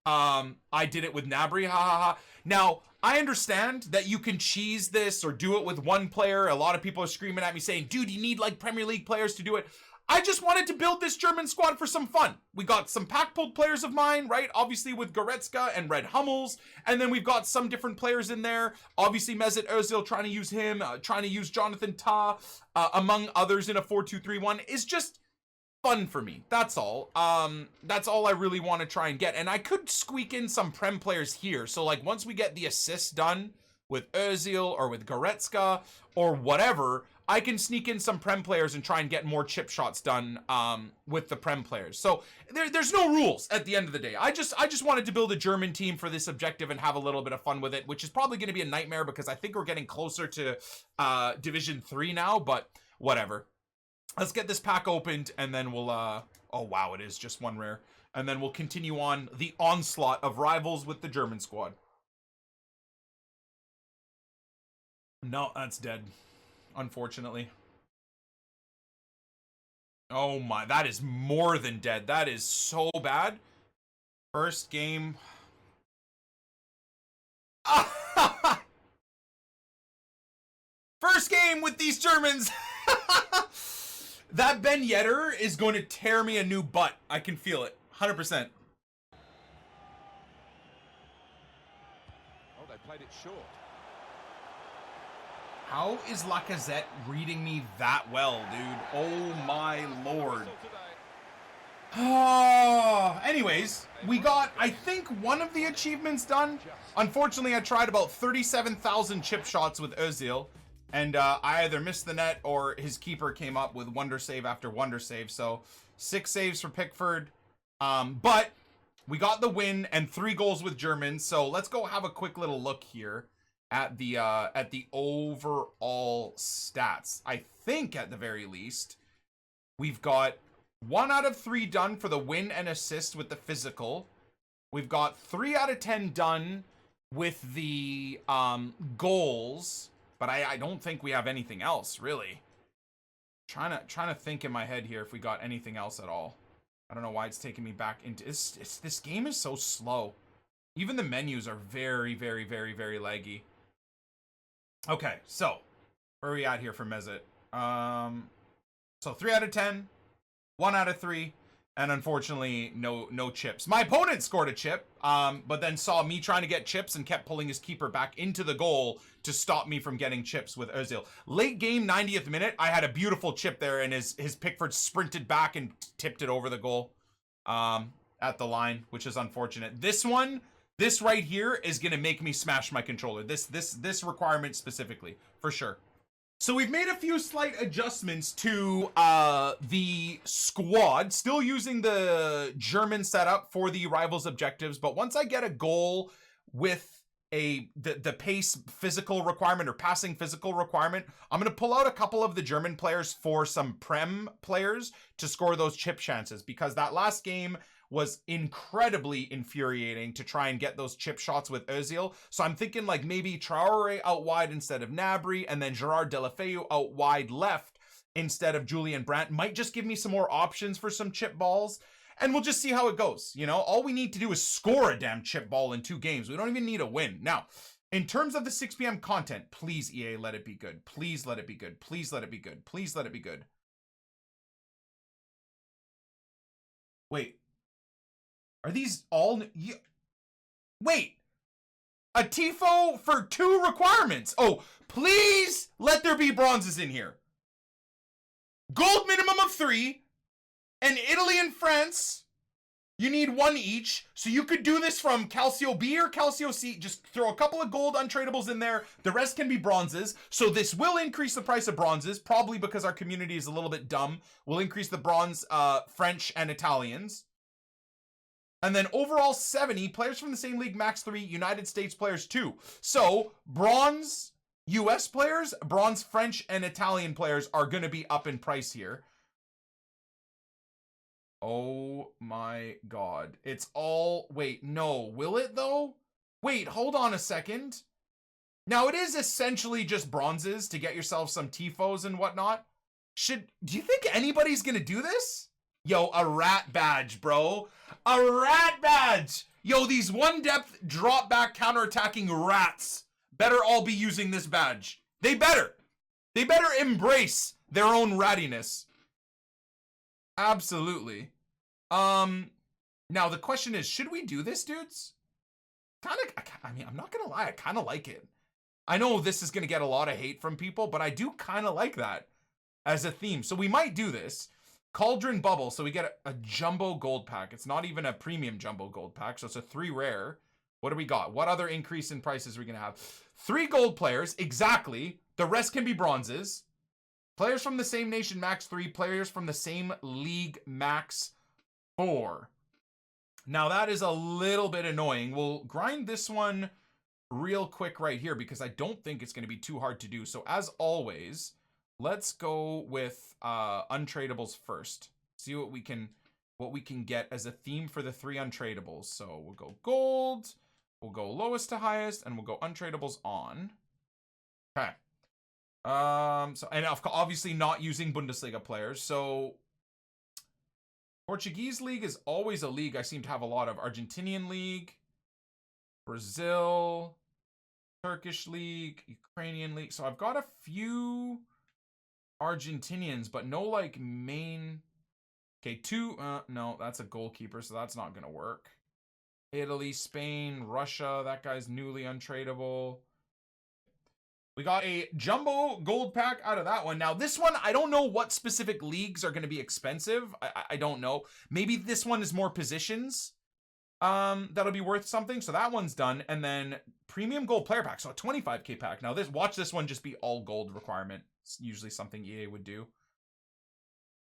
I did it with Gnabry, ha ha ha. Now, I understand that you can cheese this or do it with 1 player. A lot of people are screaming at me saying, dude, you need like Premier League players to do it. I just wanted to build this German squad for some fun. We got some pack pulled players of mine, right? Obviously with Goretzka and Red Hummels. And then we've got some different players in there. Obviously Mesut Ozil, trying to use him, trying to use Jonathan Tah, among others in a 4-2-3-1 is just fun for me. That's all. That's all I really want to try and get. And I could squeak in some Prem players here. So like once we get the assists done with Ozil or with Goretzka or whatever, I can sneak in some Prem players and try and get more chip shots done with the Prem players. So there's no rules at the end of the day. I just wanted to build a German team for this objective and have a little bit of fun with it, which is probably going to be a nightmare because I think we're getting closer to Division 3 now, but whatever. Let's get this pack opened and then we'll, oh wow, it is just 1 rare. And then we'll continue on the onslaught of rivals with the German squad. No, that's dead. Unfortunately. Oh my, that is more than dead. That is so bad. First game. First game with these Germans. That Ben Yedder is going to tear me a new butt. I can feel it. 100%. Oh, they played it short. How is Lacazette reading me that well, dude? Oh my lord. Oh, anyways, we got, I think, 1 of the achievements done. Unfortunately, I tried about 37,000 chip shots with Ozil, and I either missed the net or his keeper came up with wonder save after wonder save. So 6 saves for Pickford, but we got the win and 3 goals with Germans. So let's go have a quick little look here at the overall stats. I think at the very least, we've got 1 out of 3 done for the win and assist with the physical. We've got 3 out of 10 done with the goals, but I don't think we have anything else really. Trying to think in my head here if we got anything else at all. I don't know why it's taking me back into this game is so slow. Even the menus are very, very, very, very laggy. Okay, so where are we at here for Mezit? So 3 out of 10, 1 out of 3, and unfortunately no chips. My opponent scored a chip, but then saw me trying to get chips and kept pulling his keeper back into the goal to stop me from getting chips with Özil. Late game, 90th minute, I had a beautiful chip there, and his Pickford sprinted back and tipped it over the goal at the line, which is unfortunate. This right here is gonna make me smash my controller. This requirement specifically, for sure. So we've made a few slight adjustments to the squad, still using the German setup for the rivals objectives, but once I get a goal with the pace physical requirement or passing physical requirement, I'm going to pull out a couple of the German players for some Prem players to score those chip chances, because that last game was incredibly infuriating to try and get those chip shots with Özil. So I'm thinking like maybe Traore out wide instead of Gnabry, and then Gerard Deulofeu out wide left instead of Julian Brandt might just give me some more options for some chip balls. And we'll just see how it goes. You know, all we need to do is score a damn chip ball in 2 games. We don't even need a win. Now, in terms of the 6 p.m. content, please, EA, let it be good. Please let it be good. Please let it be good. Please let it be good. Wait. Are these all... Wait. A TIFO for 2 requirements. Oh, please let there be bronzes in here. Gold minimum of 3. And Italy and France, you need 1 each. So you could do this from Calcio B or Calcio C. Just throw a couple of gold untradables in there. The rest can be bronzes. So this will increase the price of bronzes, probably because our community is a little bit dumb. We'll increase the bronze French and Italians. And then overall 70, players from the same league, max 3, United States players 2. So bronze US players, bronze French and Italian players are going to be up in price here. Oh my God. It's all... Wait, no. Will it though? Wait, hold on a second. Now it is essentially just bronzes to get yourself some TIFOs and whatnot. Do you think anybody's gonna do this? Yo, a rat badge, bro. A rat badge. Yo, these 1 depth drop back counterattacking rats better all be using this badge. They better. They better embrace their own rattiness. Absolutely. Now the question is, should we do this, dudes? I mean, I'm not gonna lie, I kind of like it. I know this is gonna get a lot of hate from people, but I do kind of like that as a theme. So we might do this. Cauldron Bubble, so we get a jumbo gold pack. It's not even a premium jumbo gold pack, so it's a 3 rare. What do we got? What other increase in prices are we gonna have? 3 gold players, exactly. The rest can be bronzes. Players from the same nation, max 3. Players from the same league, max 4. Now that is a little bit annoying. We'll grind this one real quick right here because I don't think it's going to be too hard to do. So as always, let's go with untradables first. See what we can get as a theme for the 3 untradables. So we'll go gold, we'll go lowest to highest, and we'll go untradables on. Okay. So, and obviously not using Bundesliga players. So Portuguese league is always a league I seem to have a lot of. Argentinian league, Brazil, Turkish league, Ukrainian league. So I've got a few Argentinians, but no like main. Okay, 2. No, that's a goalkeeper, so that's not going to work. Italy, Spain, Russia. That guy's newly untradeable. We got a jumbo gold pack out of that one. Now, this one, I don't know what specific leagues are going to be expensive. I don't know. Maybe this one is more positions that'll be worth something. So that one's done. And then premium gold player pack. So a 25k pack. Now, watch this one just be all gold requirement. It's usually something EA would do.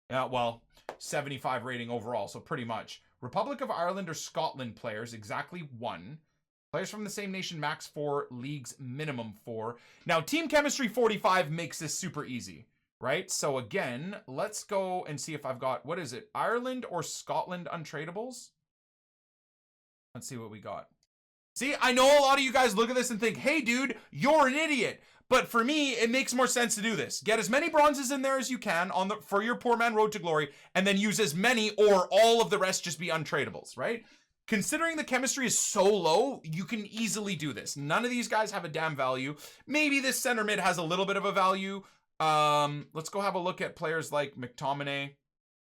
Yeah, well, 75 rating overall. So pretty much. Republic of Ireland or Scotland players, exactly 1. Players from the same nation, max 4, leagues minimum 4. Now, team chemistry 45 makes this super easy, right? So again, let's go and see if I've got, what is it? Ireland or Scotland untradables? Let's see what we got. See, I know a lot of you guys look at this and think, hey dude, you're an idiot. But for me, it makes more sense to do this. Get as many bronzes in there as you can for your poor man road to glory, and then use as many or all of the rest just be untradables, right? Considering the chemistry is so low, you can easily do this. None of these guys have a damn value. Maybe this center mid has a little bit of a value. Let's go have a look at players like McTominay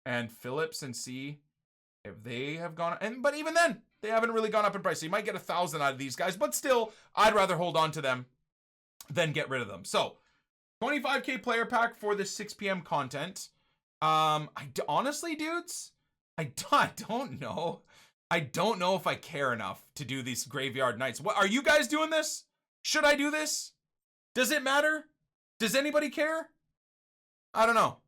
and Phillips and see if they have gone. But even then, they haven't really gone up in price. So you might get 1,000 out of these guys, but still, I'd rather hold on to them than get rid of them. So 25k player pack for the 6 p.m. content. Honestly, dudes, I don't know. I don't know if I care enough to do these graveyard nights. What are you guys doing this? Should I do this? Does it matter? Does anybody care? I don't know.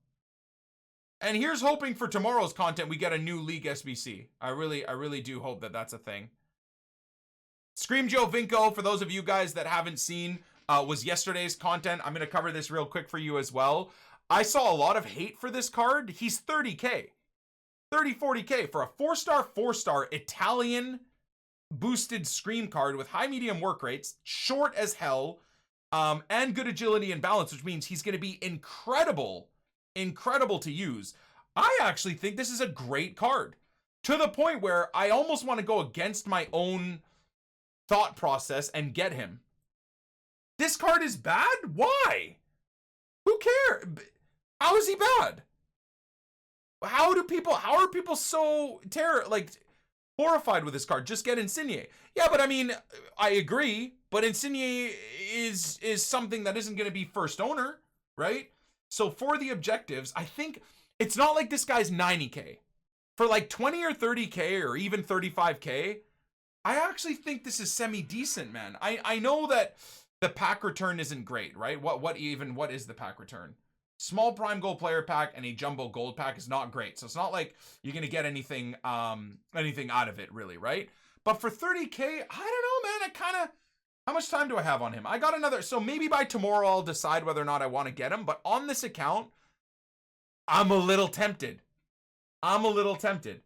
And here's hoping for tomorrow's content we get a new league SBC. I really do hope that that's a thing. Scream Joe Vinco, for those of you guys that haven't seen, was yesterday's content. I'm going to cover this real quick for you as well. I saw a lot of hate for this card. He's 30k. 30, 40k for a 4-star Italian boosted scream card with high medium work rates, short as hell, and good agility and balance, which means he's going to be incredible to use. I actually think this is a great card, to the point where I almost want to go against my own thought process and get him. This card is bad? Why? Who cares? How is he bad? How are people so horrified with this card? Just get Insigne. Yeah, but I mean, I agree, but Insigne is something that isn't going to be first owner, right? So for the objectives, I think it's not like this guy's 90k. For like 20 or 30k or even 35k, I actually think this is semi-decent, man. I know that the pack return isn't great, right? What is the pack return? Small prime gold player pack and a jumbo gold pack is not great. So it's not like you're going to get anything out of it really, right? But for 30k, I don't know, man. How much time do I have on him? I got another, so maybe by tomorrow I'll decide whether or not I want to get him. But on this account, I'm a little tempted. I'm a little tempted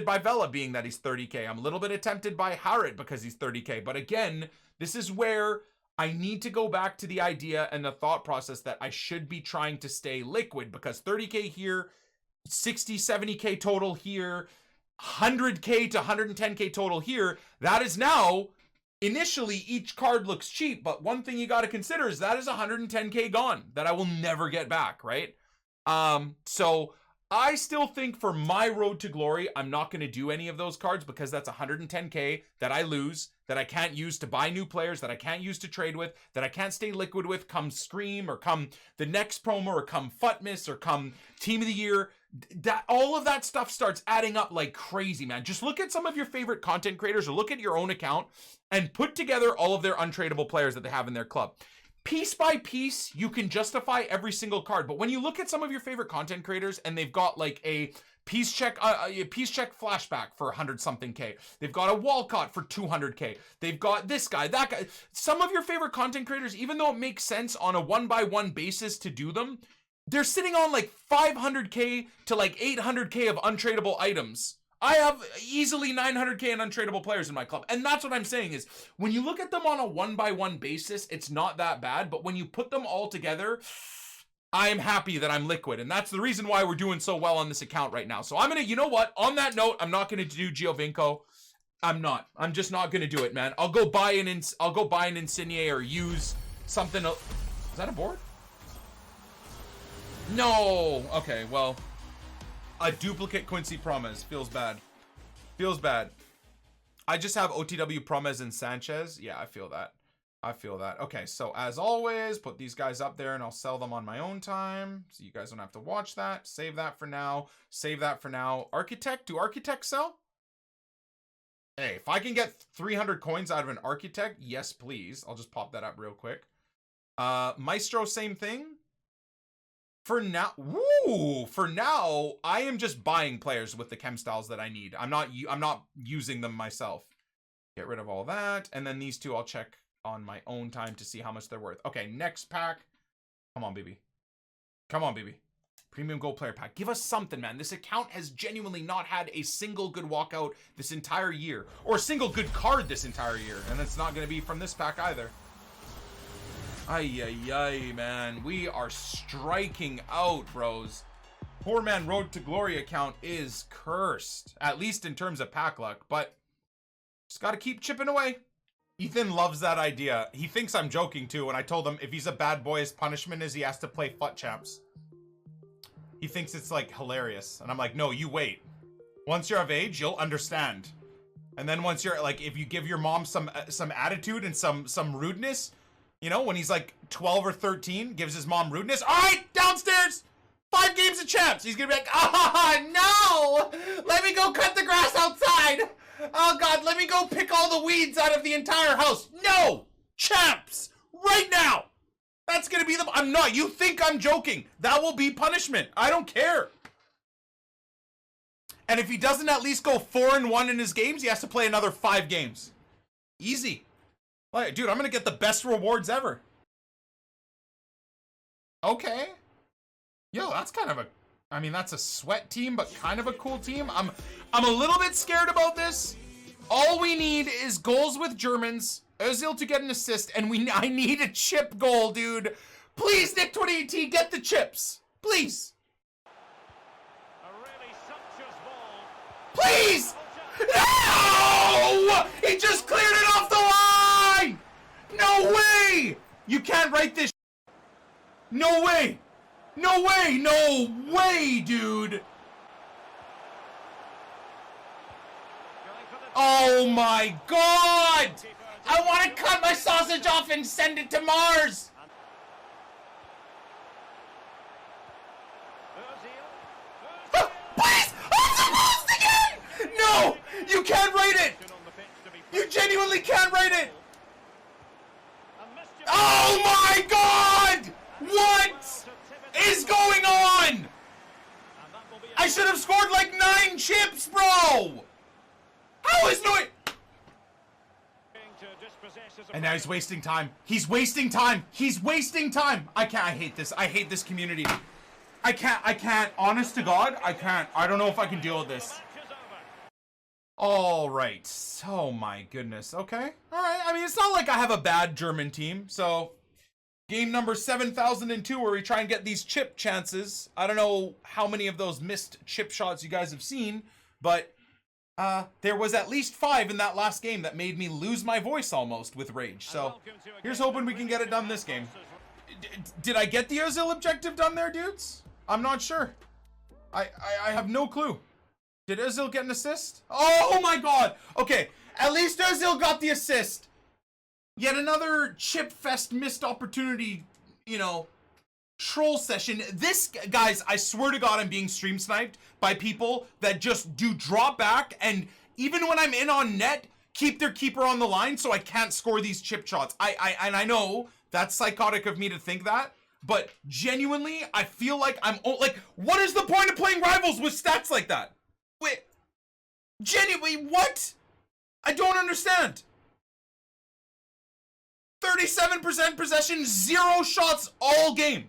by Vela being that he's 30k. I'm a little bit tempted by Harrod because he's 30k. But again, this is where I need to go back to the idea and the thought process that I should be trying to stay liquid, because 30k here, 60, 70k total here, 100k to 110k total here. That is now, initially each card looks cheap, but one thing you got to consider is that is 110k gone that I will never get back, right? So I still think for my road to glory, I'm not going to do any of those cards, because that's 110k that I lose, that I can't use to buy new players, that I can't use to trade with, that I can't stay liquid with come Scream or come the next promo or come Futmas or come Team of the Year. That all of that stuff starts adding up like crazy, man. Just look at some of your favorite content creators or look at your own account and put together all of their untradeable players that they have in their club. Piece by piece, you can justify every single card. But when you look at some of your favorite content creators and they've got like a piece check flashback for 100 something K, they've got a Walcott for 200k, they've got this guy, that guy. Some of your favorite content creators, even though it makes sense on a 1-by-1 basis to do them, they're sitting on like 500k to like 800k of untradeable items. I have easily 900k in untradeable players in my club. And that's what I'm saying is, when you look at them on a 1-by-1 basis, it's not that bad. But when you put them all together, I am happy that I'm liquid. And that's the reason why we're doing so well on this account right now. So I'm going to, you know what? On that note, I'm not going to do Giovinco. I'm just not going to do it, man. I'll go buy an Insigne or use something. Is that a board? No. Okay, well, a duplicate Quincy Promes feels bad. Feels bad. I just have OTW Promes and Sanchez. Yeah, I feel that. Okay, so as always, put these guys up there and I'll sell them on my own time, so you guys don't have to watch that. Save that for now. Architect, do architects sell? Hey, if I can get 300 coins out of an architect, yes, please. I'll just pop that up real quick. Maestro, same thing. For now, I am just buying players with the chem styles that I need. I'm not using them myself. Get rid of all that. And then these two I'll check on my own time to see how much they're worth. Okay, next pack. Come on, baby. Come on, baby. Premium gold player pack. Give us something, man. This account has genuinely not had a single good walkout this entire year. Or a single good card this entire year. And it's not going to be from this pack either. Ay, ay, ay, man. We are striking out, bros. Poor man Road to Glory account is cursed. At least in terms of pack luck. But just got to keep chipping away. Ethan loves that idea. He thinks I'm joking too when I told him if he's a bad boy, his punishment is he has to play FUT champs. He thinks it's like hilarious. And I'm like, no, you wait. Once you're of age, you'll understand. And then once you're like, if you give your mom some attitude and some rudeness, you know, when he's like 12 or 13, gives his mom rudeness. All right, downstairs, 5 games of champs. He's gonna be like, no, let me go cut the grass outside. Oh God, let me go pick all the weeds out of the entire house. No, champs, right now. That's gonna be the, I'm not, you think I'm joking. That will be punishment. I don't care. And if he doesn't at least go 4-1 in his games, he has to play another 5 games. Easy. Like, dude, I'm gonna get the best rewards ever. Okay. Yo, that's kind of a, I mean, that's a sweat team, but kind of a cool team. I'm a little bit scared about this. All we need is goals with Germans, Ozil to get an assist, and I need a chip goal, dude. Please, Nick 2018, get the chips. Please. A really sumptuous ball. Please! No! He just cleared it off the line! No way! You can't write this. No way! No way! No way, dude! Oh my God! I want to cut my sausage off and send it to Mars! Please! I'm supposed again! No! You can't write it! You genuinely can't write it! Oh my God! What is going on? I should have scored like 9 chips, bro! How is no it? And now he's wasting time. He's wasting time. He's wasting time. I can't. I hate this. I hate this community. I can't. Honest to God, I can't. I don't know if I can deal with this. All right. Oh my goodness. Okay. All right. I mean, it's not like I have a bad German team. So, game number 7002, where we try and get these chip chances. I don't know how many of those missed chip shots you guys have seen, but there was at least 5 in that last game that made me lose my voice almost with rage. So here's hoping we can get it done this game. Did I get the Ozil objective done there, dudes? I'm not sure. I have no clue. Did Ozil get an assist? Oh my God. Okay, at least Ozil got the assist. Yet another chip fest missed opportunity, you know, troll session. This, guys, I swear to God, I'm being stream sniped by people that just do drop back and even when I'm in on net, keep their keeper on the line so I can't score these chip shots. I know that's psychotic of me to think that, but genuinely, I feel like I'm like, what is the point of playing rivals with stats like that? Wait, genuinely, what? I don't understand. 37% possession, 0 shots all game.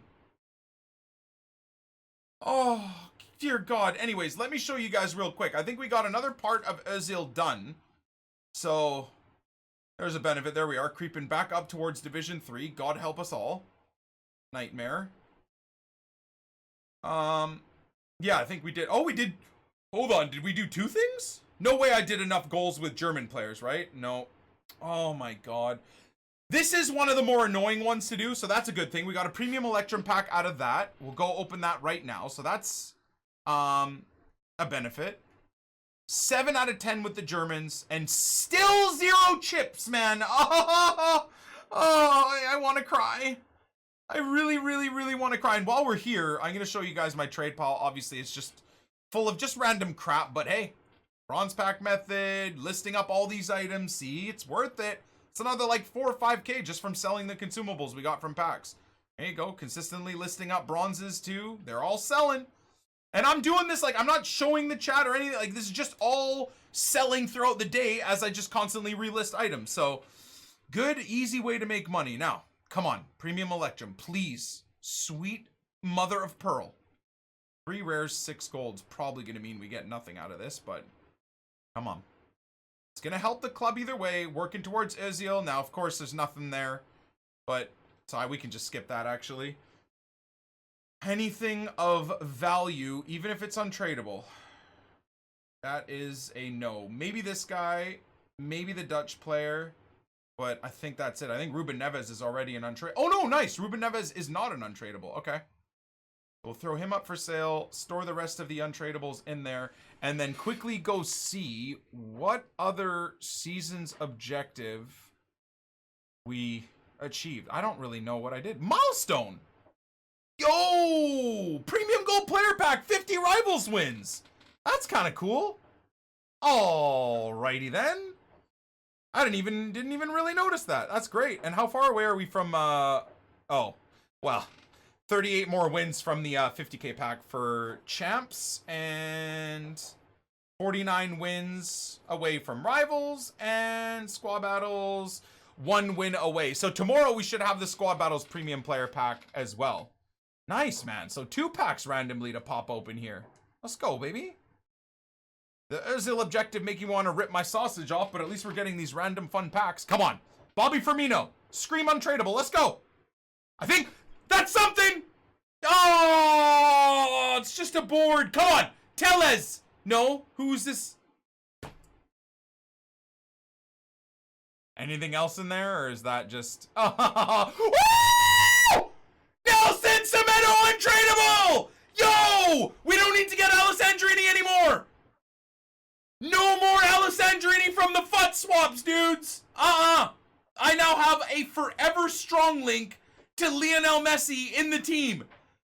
Oh, dear God. Anyways, let me show you guys real quick. I think we got another part of Ozil done. So, there's a benefit. There we are, creeping back up towards Division 3. God help us all. Nightmare. Yeah, I think we did. Oh, we did. Hold on. Did we do 2 things? No way I did enough goals with German players, right? No. Oh, my God. This is one of the more annoying ones to do, so that's a good thing. We got a premium Electrum pack out of that. We'll go open that right now. So that's a benefit. 7 out of 10 with the Germans, and still 0 chips, man. Oh, I want to cry. I really, really, really want to cry. And while we're here, I'm going to show you guys my trade pile. Obviously, it's just full of just random crap, but hey, bronze pack method, listing up all these items. See, it's worth it. It's another like 4 or 5K just from selling the consumables we got from packs. There you go. Consistently listing up bronzes too. They're all selling. And I'm doing this like I'm not showing the chat or anything. Like this is just all selling throughout the day as I just constantly relist items. So good, easy way to make money. Now, come on, Premium Electrum, please. Sweet mother of pearl. 3 rares, 6 golds. Probably going to mean we get nothing out of this, but come on. It's going to help the club either way. Working towards Özil. Now, of course, there's nothing there, but sorry, we can just skip that, actually. Anything of value, even if it's untradeable. That is a no. Maybe this guy, maybe the Dutch player, but I think that's it. I think Ruben Neves is already an untrade. Oh, no, nice. Ruben Neves is not an untradeable. Okay. We'll throw him up for sale, store the rest of the untradables in there, and then quickly go see what other season's objective we achieved. I don't really know what I did. Milestone! Yo! Premium Gold Player Pack, 50 Rivals wins! That's kind of cool. Alrighty then. I didn't even really notice that. That's great. And how far away are we from, oh, well, 38 more wins from the 50k pack for champs, and 49 wins away from rivals, and squad battles 1 win away. So tomorrow we should have the squad battles premium player pack as well. Nice, man. So 2 packs randomly to pop open here. Let's go, baby. The Özil objective make you want to rip my sausage off, but at least we're getting these random fun packs. Come on. Bobby Firmino. Scream untradeable. Let's go. I think that's something. Oh, it's just a board. Come on. Tellez. No. Who's this? Anything else in there, or is that just... Oh! Nelson Semedo untradeable! Yo! We don't need to get Alessandrini anymore! No more Alessandrini from the FUT swaps, dudes! I now have a forever strong link to Lionel Messi in the team.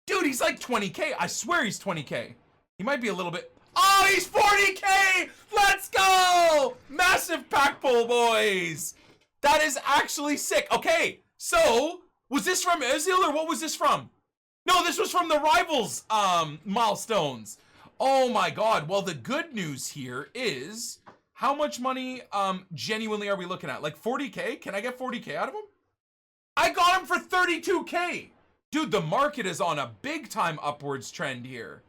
Dude, he's like 20k. I swear he's 20k. He might be a little bit... Oh, he's 40k! Let's go! Massive pack pull, boys! That is actually sick. Okay, so, was this from Özil or what was this from? No, this was from the Rivals milestones. Oh my god. Well, the good news here is, how much money genuinely are we looking at? Like 40k? Can I get 40k out of him? I got him for 32k. Dude, the market is on a big time upwards trend here.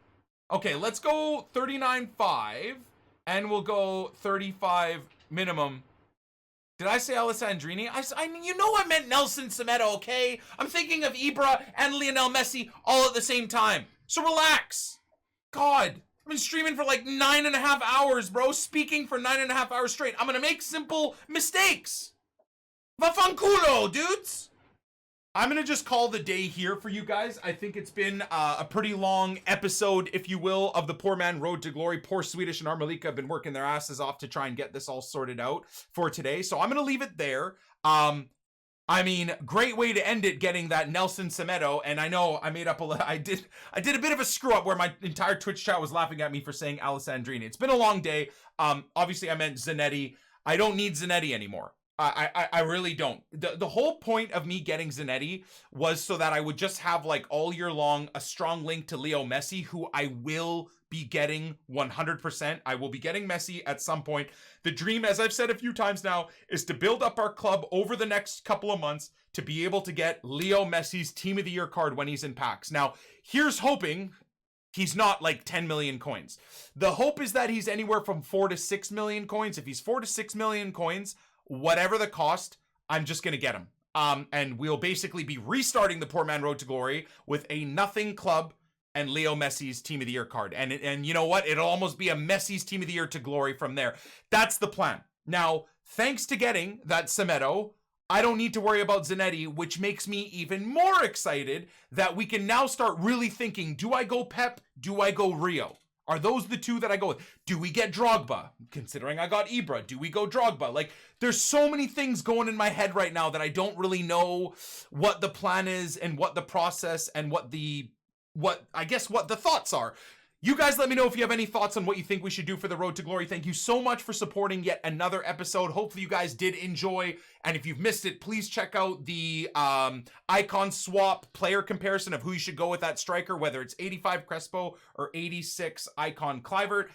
Okay, let's go 39.5 and we'll go 35 minimum. Did I say Alessandrini? You know I meant Nelson Semedo, okay? I'm thinking of Ibra and Lionel Messi all at the same time. So relax. God, I've been streaming for like 9.5 hours, bro. Speaking for 9.5 hours straight. I'm gonna make simple mistakes. Vafanculo, dudes. I'm gonna just call the day here for you guys. I think it's been a pretty long episode, if you will, of the Poor Man Road to Glory. Poor Swedish and Armalika have been working their asses off to try and get this all sorted out for today. So I'm gonna leave it there. I mean, great way to end it, getting that Nelson Semedo. And I know I made up I did a bit of a screw up where my entire Twitch chat was laughing at me for saying Alessandrini. It's been a long day. Obviously I meant Zanetti. I don't need Zanetti anymore. I really don't. The whole point of me getting Zanetti was so that I would just have like all year long a strong link to Leo Messi, who I will be getting 100%. I will be getting Messi at some point. The dream, as I've said a few times now, is to build up our club over the next couple of months to be able to get Leo Messi's Team of the Year card when he's in packs. Now, here's hoping he's not like 10 million coins. The hope is that he's anywhere from 4 to 6 million coins. If he's 4 to 6 million coins, whatever the cost, I'm just going to get him. And we'll basically be restarting the Poor Man Road to Glory with a nothing club and Leo Messi's Team of the Year card. And you know what? It'll almost be a Messi's Team of the Year to Glory from there. That's the plan. Now, thanks to getting that Semedo, I don't need to worry about Zanetti, which makes me even more excited that we can now start really thinking, do I go Pep? Do I go Rio? Are those the two that I go with? Do we get Drogba? Considering I got Ibra, do we go Drogba? Like, there's so many things going in my head right now that I don't really know what the plan is and what the process and what the thoughts are. You guys let me know if you have any thoughts on what you think we should do for the Road to Glory. Thank you so much for supporting yet another episode. Hopefully you guys did enjoy. And if you've missed it, please check out the icon swap player comparison of who you should go with that striker, whether it's 85 Crespo or 86 Icon Clivert.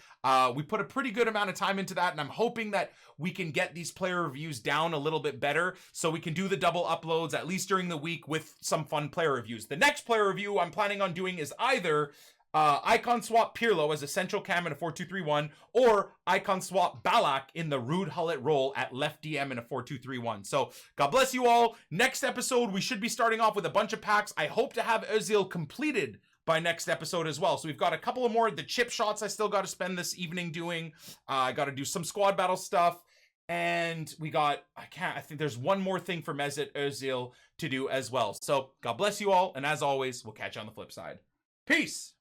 We put a pretty good amount of time into that, and I'm hoping that we can get these player reviews down a little bit better so we can do the double uploads at least during the week with some fun player reviews. The next player review I'm planning on doing is either Icon Swap Pirlo as a central cam in a 4-2-3-1, or Icon Swap Balak in the Rude Hullet role at left DM in a 4-2-3-1. So, God bless you all. Next episode, we should be starting off with a bunch of packs. I hope to have Özil completed by next episode as well. So we've got a couple of more. The chip shots I still got to spend this evening doing. I got to do some squad battle stuff. And we got, I think there's one more thing for Mesut Özil to do as well. So, God bless you all. And as always, we'll catch you on the flip side. Peace.